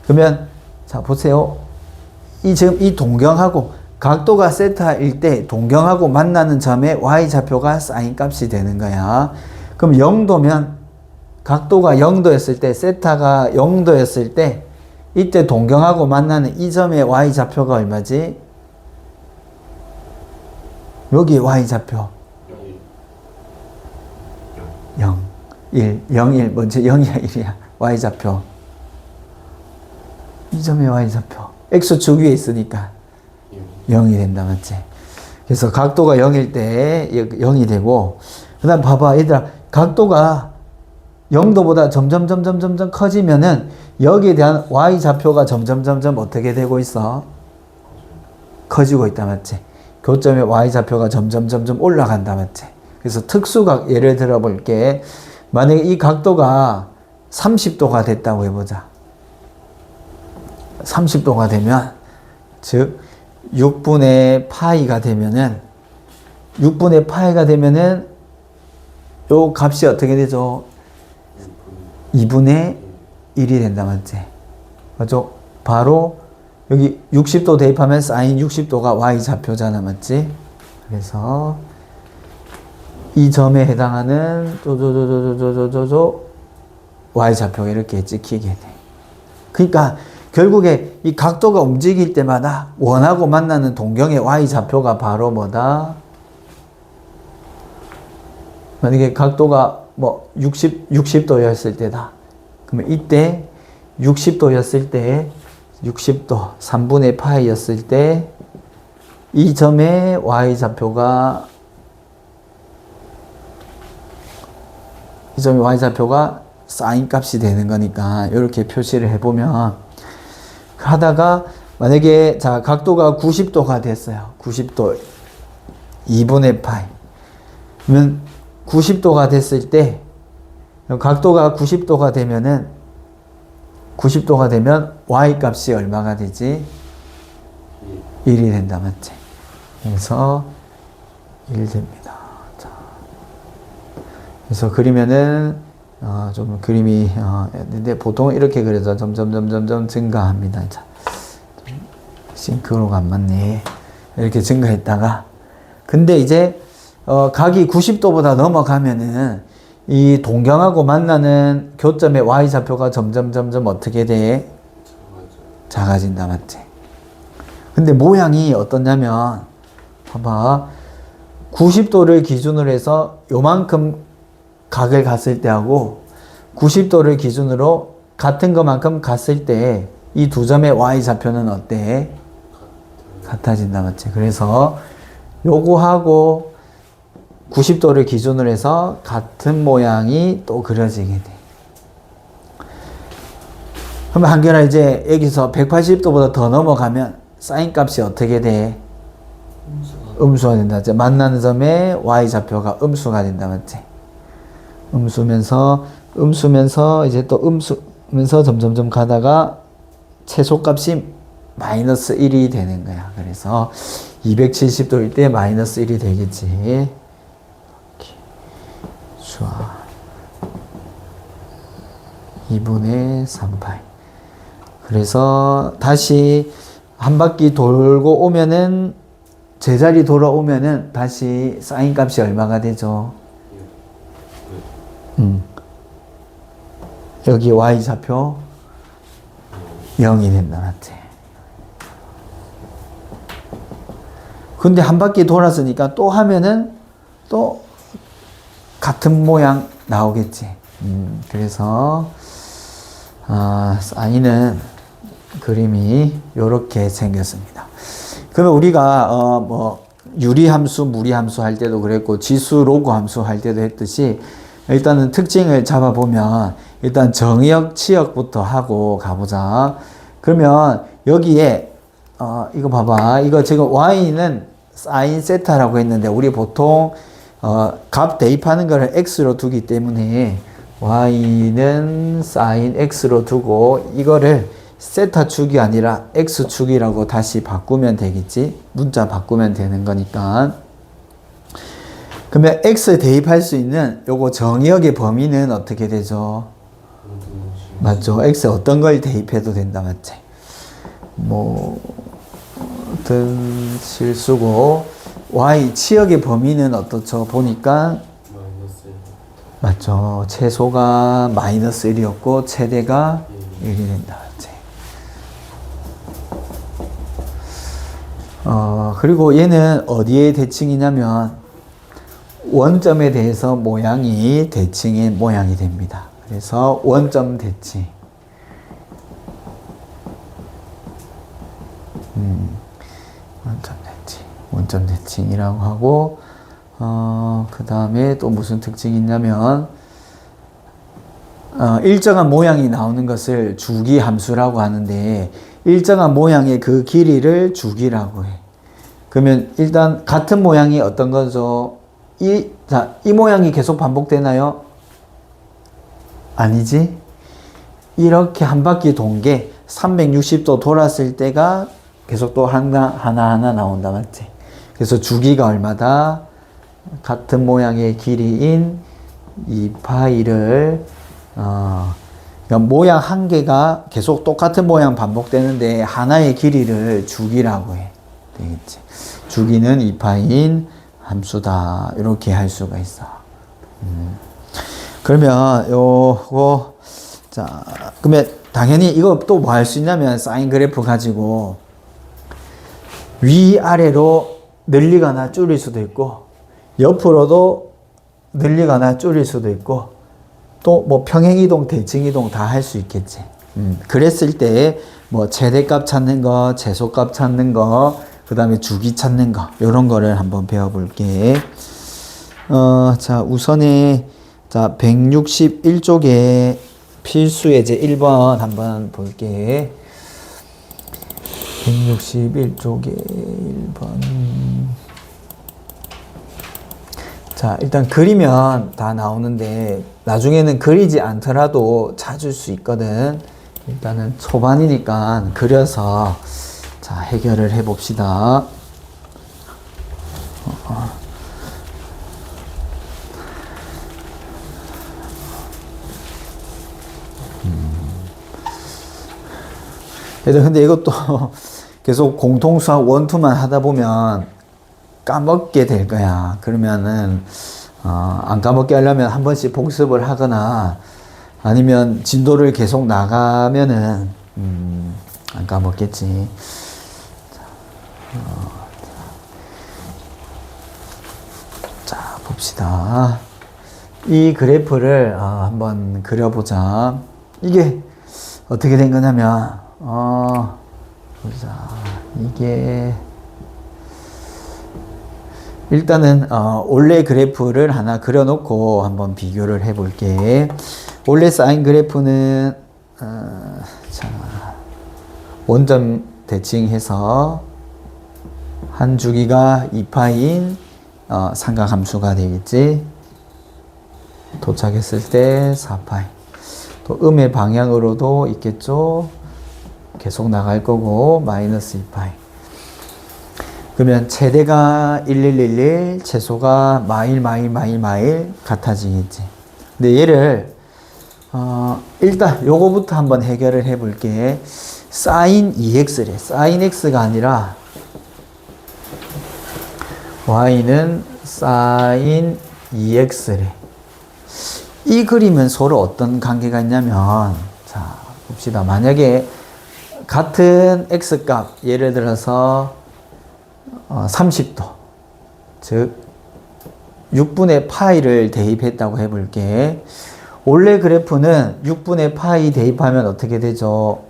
그러면 자 보세요. 지금 이 동경하고 각도가 세타일 때 동경하고 만나는 점에 y 좌표가 사인 값이 되는 거야. 그럼 0도면 각도가 0도였을 때 세타가 0도였을 때 이때 동경하고 만나는 이 점의 y 좌표가 얼마지? 여기 y 좌표 0, 1, 0, 1 먼저 0이야 1이야 y 좌표 이 점의 y 좌표 x축 위에 있으니까 0이 된다 맞지? 그래서 각도가 0일 때 0이 되고 그 다음 봐봐 얘들아 각도가 0도보다 점점 커지면은 여기에 대한 y 좌표가 점점 어떻게 되고 있어? 커지고 있다 맞지? 교점의 y 좌표가 점점 올라간다 맞지? 그래서 특수각 예를 들어 볼게. 만약에 이 각도가 30도가 됐다고 해보자. 30도가 되면 즉 6분의 파이가 되면은 요 값이 어떻게 되죠? 2분의 1이 된다 맞지? 맞죠? 바로 여기 60도 대입하면 사인 60도가 y 좌표잖아 맞지? 그래서 이 점에 해당하는 y 좌표가 이렇게 찍히게 돼. 그러니까 결국에 이 각도가 움직일 때마다 원하고 만나는 동경의 y 좌표가 바로 뭐다? 만약에 각도가 뭐 60도였을 때다. 그러면 이때 60도였을 때 60도 3분의 파이였을 때 이 점의 y 좌표가 사인 값이 되는 거니까 이렇게 표시를 해보면 하다가 만약에 자 각도가 90도가 됐어요. 90도 2분의 파이 그러면 90도가 됐을 때 각도가 90도가 되면 y 값이 얼마가 되지? 1이 된다 맞지? 그래서 1 됩니다. 자. 그래서 그리면은 좀 그림이 근데 보통 이렇게 그려서 점점 증가합니다. 자. 싱크로가 안 맞네. 이렇게 증가했다가 근데 이제 각이 90도보다 넘어가면은 이 동경하고 만나는 교점의 y 좌표가 점점 어떻게 돼? 작아진다 맞지? 근데 모양이 어떠냐면 봐봐 90도를 기준으로 해서 요만큼 각을 갔을 때하고 90도를 기준으로 같은 것만큼 갔을 때 이 두 점의 y 좌표는 어때? 같아진다 맞지? 그래서 요거하고 90도를 기준으로 해서 같은 모양이 또 그려지게 돼. 그럼 한결아 이제 여기서 180도보다 더 넘어가면 사인 값이 어떻게 돼? 음수가 된다. 이제 만나는 점에 y 좌표가 음수가 된다 맞지? 음수면서 이제 또 음수면서 점점 가다가 최소값이 마이너스 1이 되는 거야. 그래서 270도일 때 마이너스 1이 되겠지. 좋아. 2분의 3파이. 그래서 다시 한 바퀴 돌고 오면은 제자리 돌아오면은 다시 사인 값이 얼마가 되죠? 여기 y좌표 0이 된다, 맞지? 근데 한 바퀴 돌았으니까 또 하면은 또 같은 모양 나오겠지. 그래서 사인은 그림이 이렇게 생겼습니다. 그러면 우리가 뭐 유리함수, 무리함수 할 때도 그랬고 지수, 로그 함수 할 때도 했듯이 일단은 특징을 잡아보면 일단 정의역, 치역부터 하고 가보자. 그러면 여기에 이거 봐봐. 이거 지금 y는 사인 세타라고 했는데 우리 보통 값 대입하는 거를 x로 두기 때문에 y는 사인 x로 두고 이거를 세타 축이 아니라 x 축이라고 다시 바꾸면 되겠지. 문자 바꾸면 되는 거니까. 그러면 x 대입할 수 있는 요거 정의역의 범위는 어떻게 되죠? 맞죠? x 어떤 걸 대입해도 된다, 맞지? 뭐 어떤 실수고 y 치역의 범위는 어떻죠? 보니까 맞죠? 최소가 마이너스 1이었고 최대가 1이 된다, 맞지? 그리고 얘는 어디에 대칭이냐면 원점에 대해서 모양이 대칭의 모양이 됩니다. 그래서 원점 대칭. 원점 대칭이라고 하고, 그 다음에 또 무슨 특징이 있냐면, 일정한 모양이 나오는 것을 주기 함수라고 하는데, 일정한 모양의 그 길이를 주기라고 해. 그러면 일단 같은 모양이 어떤 거죠? 이 모양이 계속 반복되나요? 아니지? 이렇게 한 바퀴 돈 게 360도 돌았을 때가 계속 또 하나 나온다, 맞지? 그래서 주기가 얼마다? 같은 모양의 길이인 이 파이를 그러니까 모양 한 개가 계속 똑같은 모양 반복되는데 하나의 길이를 주기라고 해. 되겠지? 주기는 2파인 함수다. 이렇게 할 수가 있어. 그러면 요거 자 그러면 당연히 이거 또 뭐 할 수 있냐면 사인 그래프 가지고 위아래로 늘리거나 줄일 수도 있고 옆으로도 늘리거나 줄일 수도 있고 또 뭐 평행이동, 대칭이동 다 할 수 있겠지. 그랬을 때 뭐 최대값 찾는 거, 최소값 찾는 거, 그 다음에 주기 찾는 거 요런 거를 한번 배워볼게. 자 우선에 자 161쪽에 필수 예제 1번 한번 볼게. 161쪽에 1번. 자, 일단 그리면 다 나오는데 나중에는 그리지 않더라도 찾을 수 있거든. 일단은 초반이니까 그려서 자, 해결을 해 봅시다. 근데 이것도 계속 공통수학 원투만 하다 보면 까먹게 될 거야. 그러면은 안 까먹게 하려면 한 번씩 복습을 하거나 아니면 진도를 계속 나가면은 안 까먹겠지. 자 봅시다. 이 그래프를 한번 그려보자. 이게 어떻게 된 거냐면 보자. 이게 일단은 원래 그래프를 하나 그려놓고 한번 비교를 해볼게. 원래 사인 그래프는 자 원점 대칭해서 한 주기가 2파인 삼각함수가 되겠지. 도착했을 때 4파이. 또 음의 방향으로도 있겠죠. 계속 나갈 거고 마이너스 2파이. 그러면 최대가 1111, 최소가 마일 같아지겠지. 근데 얘를 일단 요거부터 한번 해결을 해 볼게. 사인 2x래. 사인 x가 아니라 y는 사인 2x래. 이 그림은 서로 어떤 관계가 있냐면, 자, 봅시다. 만약에 같은 x값, 예를 들어서 30도, 즉 6분의 파이를 대입했다고 해볼게. 원래 그래프는 6분의 파이 대입하면 어떻게 되죠?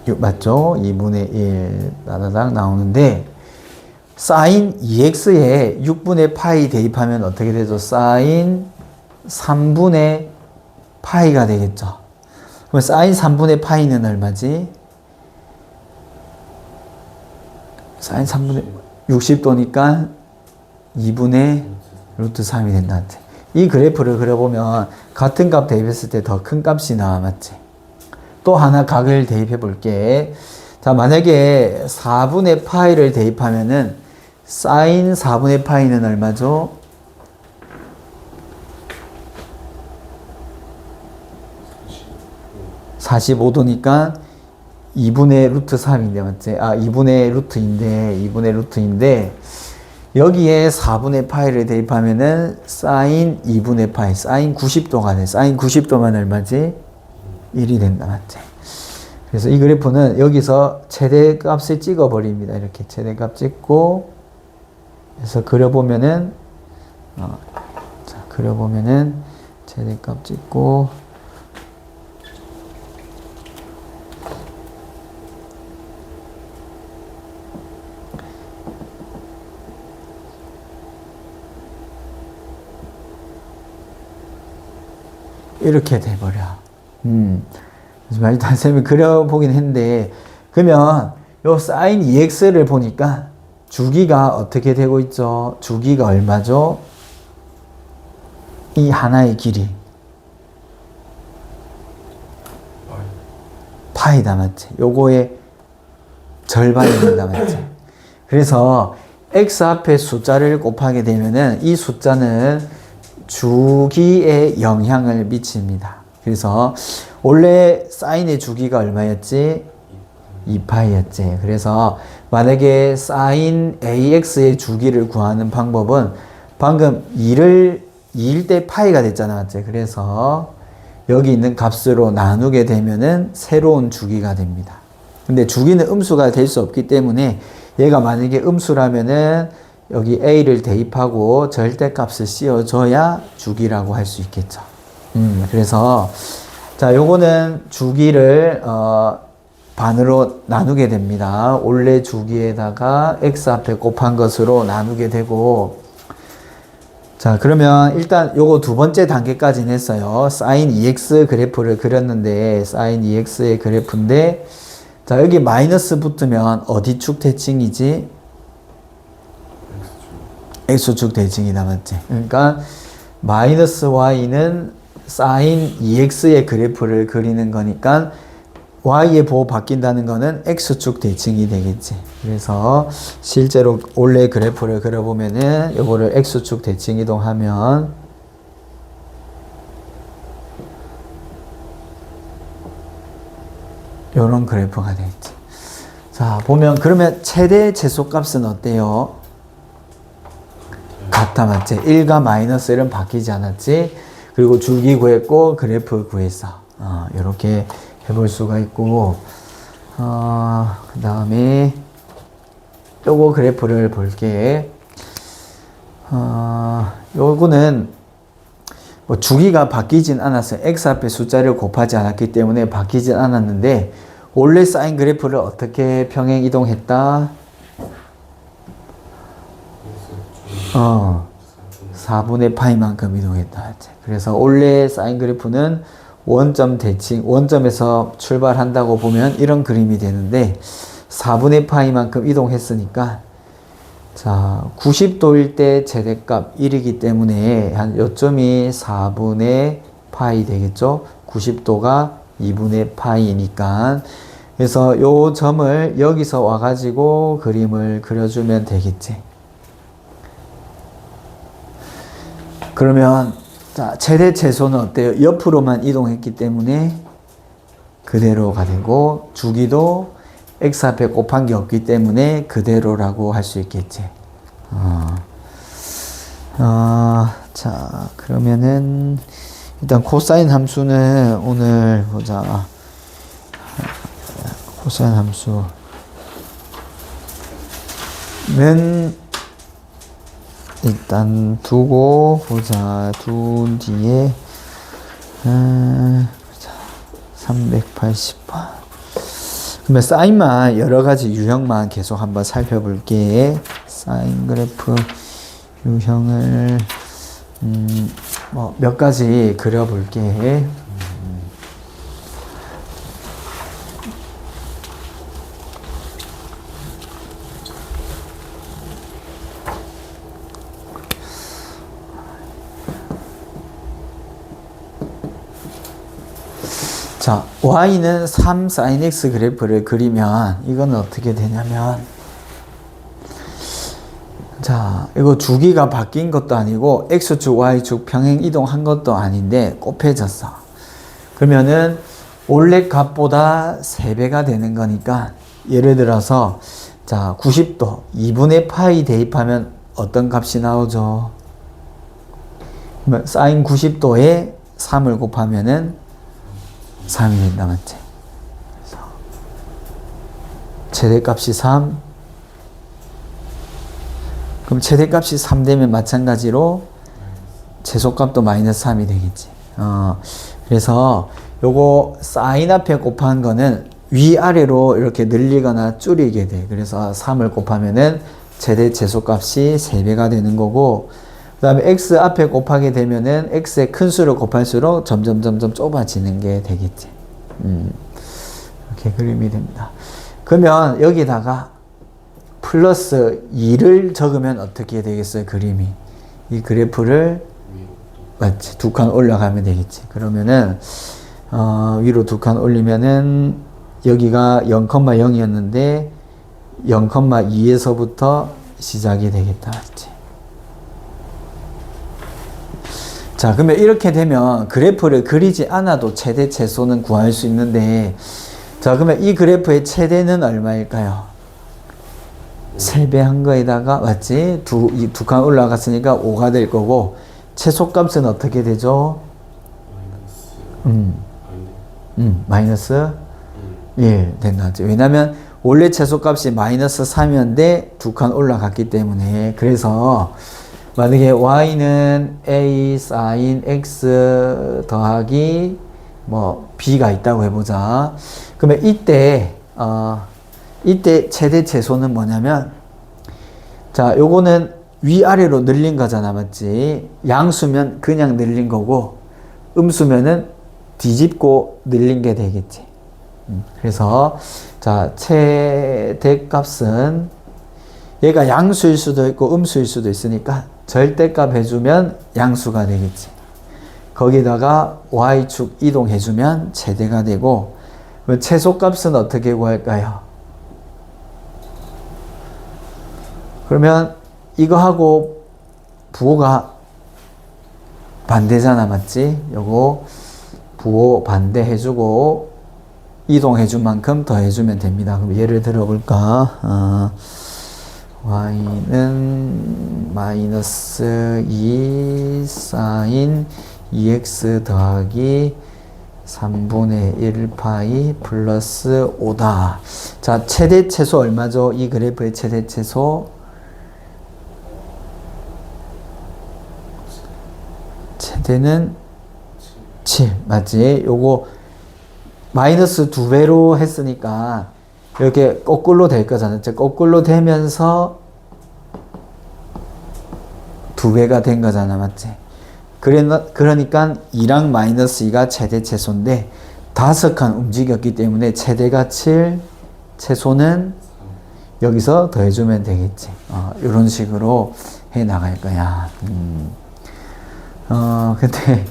6, 맞죠? 2분의 1 나다닥 나오는데 사인 2x에 6분의 파이 대입하면 어떻게 되죠? 사인 3분의 파이가 되겠죠. 그럼 사인 3분의 파이는 얼마지? 사인 3분의 60도니까 2분의 루트 3이 된다. 이 그래프를 그려보면 같은 값 대입했을 때 더 큰 값이 나와. 맞지? 또 하나 각을 대입해 볼게. 자, 만약에 4분의 파이를 대입하면은 사인 4분의 파이는 얼마죠? 45도니까 2분의 루트 3인데, 맞지? 2분의 루트인데, 여기에 4분의 파이를 대입하면은 사인 2분의 파이, 사인 90도가 돼. 사인 90도면 얼마지? 1이 된다. 맞지? 그래서 이 그래프는 여기서 최대값을 찍어버립니다. 이렇게 최대값 찍고, 그래서 그려보면은, 최대값 찍고, 이렇게 돼버려. 일단 쌤이 그려보긴 했는데, 그러면 요 사인 2x를 보니까 주기가 어떻게 되고 있죠? 주기가 얼마죠? 이 하나의 길이 파이다. 맞지? 요거의 절반이 된다. 맞지? 그래서 x 앞에 숫자를 곱하게 되면은 이 숫자는 주기에 영향을 미칩니다. 그래서 원래 사인의 주기가 얼마였지? 2파이였지. 그래서 만약에 사인 AX의 주기를 구하는 방법은 방금 2일 때 파이가 됐잖아. 맞지? 그래서 여기 있는 값으로 나누게 되면은 새로운 주기가 됩니다. 근데 주기는 음수가 될 수 없기 때문에 얘가 만약에 음수라면은 여기 A를 대입하고 절대값을 씌워줘야 주기라고 할 수 있겠죠. 그래서 자, 요거는 주기를 반으로 나누게 됩니다. 원래 주기에다가 x 앞에 곱한 것으로 나누게 되고, 자, 그러면 일단 요거 두 번째 단계까지는 했어요. 사인 2x 그래프를 그렸는데, 사인 2x의 그래프인데, 자, 여기 마이너스 붙으면 어디 축 대칭이지? x축 대칭이다. 맞지? 그러니까 마이너스 y는 사인 2x의 그래프를 그리는 거니까 y의 보호 바뀐다는 거는 x축 대칭이 되겠지. 그래서 실제로 원래 그래프를 그려보면은 요거를 x축 대칭 이동하면 요런 그래프가 되겠지. 자, 보면 그러면 최대 제소값은 어때요? 같다. 맞지? 1과 마이너스 1은 바뀌지 않았지? 그리고 주기 구했고 그래프 구했어. 이렇게 해볼 수가 있고, 그 다음에 요거 그래프를 볼게. 요거는 뭐 주기가 바뀌진 않았어요. x 앞에 숫자를 곱하지 않았기 때문에 바뀌진 않았는데, 원래 사인 그래프를 어떻게 평행 이동했다? 4분의 파이만큼 이동했다. 그래서 원래 사인 그래프는 원점 대칭, 원점에서 출발한다고 보면 이런 그림이 되는데 4분의 파이만큼 이동했으니까, 자, 90도일 때 최대값 1이기 때문에 한 요점이 4분의 파이 되겠죠? 90도가 2분의 파이니까. 그래서 요 점을 여기서 와가지고 그림을 그려주면 되겠지. 그러면 자, 최대 최소는 어때요? 옆으로만 이동했기 때문에 그대로가 되고, 주기도 x 앞에 곱한 게 없기 때문에 그대로라고 할 수 있겠지. 자, 그러면은 일단 코사인 함수는 오늘 보자. 코사인 함수는 일단 두고 보자. 둔 뒤에 380번. 그러면 사인만 여러 가지 유형만 계속 한번 살펴볼게. 사인 그래프 유형을 뭐 몇 가지 그려볼게. 자, y는 3 sin x 그래프를 그리면 이거는 어떻게 되냐면, 자, 이거 주기가 바뀐 것도 아니고 x축 y축 평행 이동한 것도 아닌데 곱해졌어. 그러면은 원래 값보다 3배가 되는 거니까, 예를 들어서 자 90도 2분의 파이 대입하면 어떤 값이 나오죠? 그러면 sin 90도에 3을 곱하면은 3이 된다, 맞지? 그래서 최대값이 3. 그럼 최대값이 3 되면 마찬가지로 최소값도 마이너스 3이 되겠지. 그래서 요거 사인 앞에 곱한 거는 위아래로 이렇게 늘리거나 줄이게 돼. 그래서 3을 곱하면은 최대 최소값이 3배가 되는 거고, 그 다음에 x 앞에 곱하게 되면은 x의 큰 수를 곱할수록 점점 좁아지는 게 되겠지. 이렇게 그림이 됩니다. 그러면 여기다가 플러스 2를 적으면 어떻게 되겠어요? 그림이. 이 그래프를 맞지? 2칸 올라가면 되겠지. 그러면은 위로 2칸 올리면은 여기가 0,0이었는데 0,2에서부터 시작이 되겠다. 맞지? 자, 그러면 이렇게 되면 그래프를 그리지 않아도 최대 최소는 구할 수 있는데, 자, 그러면 이 그래프의 최대는 얼마일까요? 3배 한 거에다가, 맞지? 두 칸 올라갔으니까 5가 될 거고, 최소값은 어떻게 되죠? 마이너스 1 된다지. 왜냐면 원래 최소값이 마이너스 3이었는데 2칸 올라갔기 때문에. 그래서 만약에 y는 a sin x 더하기 뭐 b가 있다고 해보자. 그러면 이때 최대 최소는 뭐냐면, 자, 요거는 위아래로 늘린 거잖아, 맞지? 양수면 그냥 늘린 거고, 음수면은 뒤집고 늘린 게 되겠지. 그래서 자, 최대값은 얘가 양수일 수도 있고 음수일 수도 있으니까 절대값 해주면 양수가 되겠지. 거기다가 y축 이동해주면 최대가 되고, 최소값은 어떻게 구할까요? 그러면 이거하고 부호가 반대잖아, 맞지? 요거 부호 반대 해주고 이동해준 만큼 더 해주면 됩니다. 그럼 예를 들어볼까? y는 마이너스 2 sin 2x 더하기 3분의 1 파이 플러스 5다. 자, 최대 최소 얼마죠? 이 그래프의 최대 최소 최대는 7, 맞지? 요거 마이너스 2배로 했으니까 이렇게 거꾸로 될 거잖아요. 거꾸로 되면서 2배가 된 거잖아, 맞지? 그러니까 2랑 마이너스 2가 최대 최소인데 5칸 움직였기 때문에 최대가 7, 최소는 여기서 더해주면 되겠지. 이런 식으로 해 나갈 거야. 근데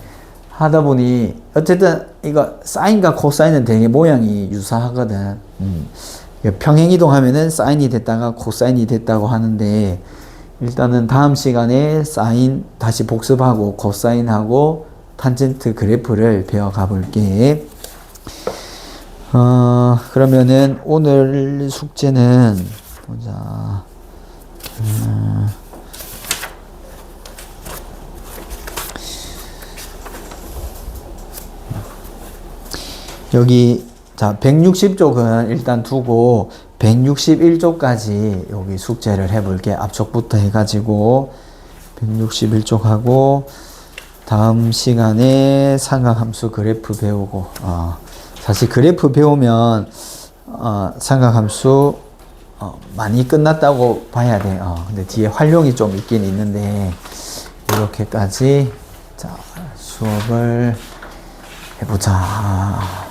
하다 보니 어쨌든 이거 사인과 코사인은 되게 모양이 유사하거든. 평행 이동하면은 사인이 됐다가 코사인이 됐다고 하는데, 일단은 다음 시간에 사인 다시 복습하고 코사인하고 탄젠트 그래프를 배워가 볼게. 그러면은 오늘 숙제는 보자. 여기 자 160쪽은 일단 두고 161쪽까지 여기 숙제를 해볼게. 앞쪽부터 해가지고 161쪽 하고 다음 시간에 삼각함수 그래프 배우고 사실 그래프 배우면 삼각함수 많이 끝났다고 봐야 돼. 근데 뒤에 활용이 좀 있긴 있는데 이렇게까지 자 수업을 해보자.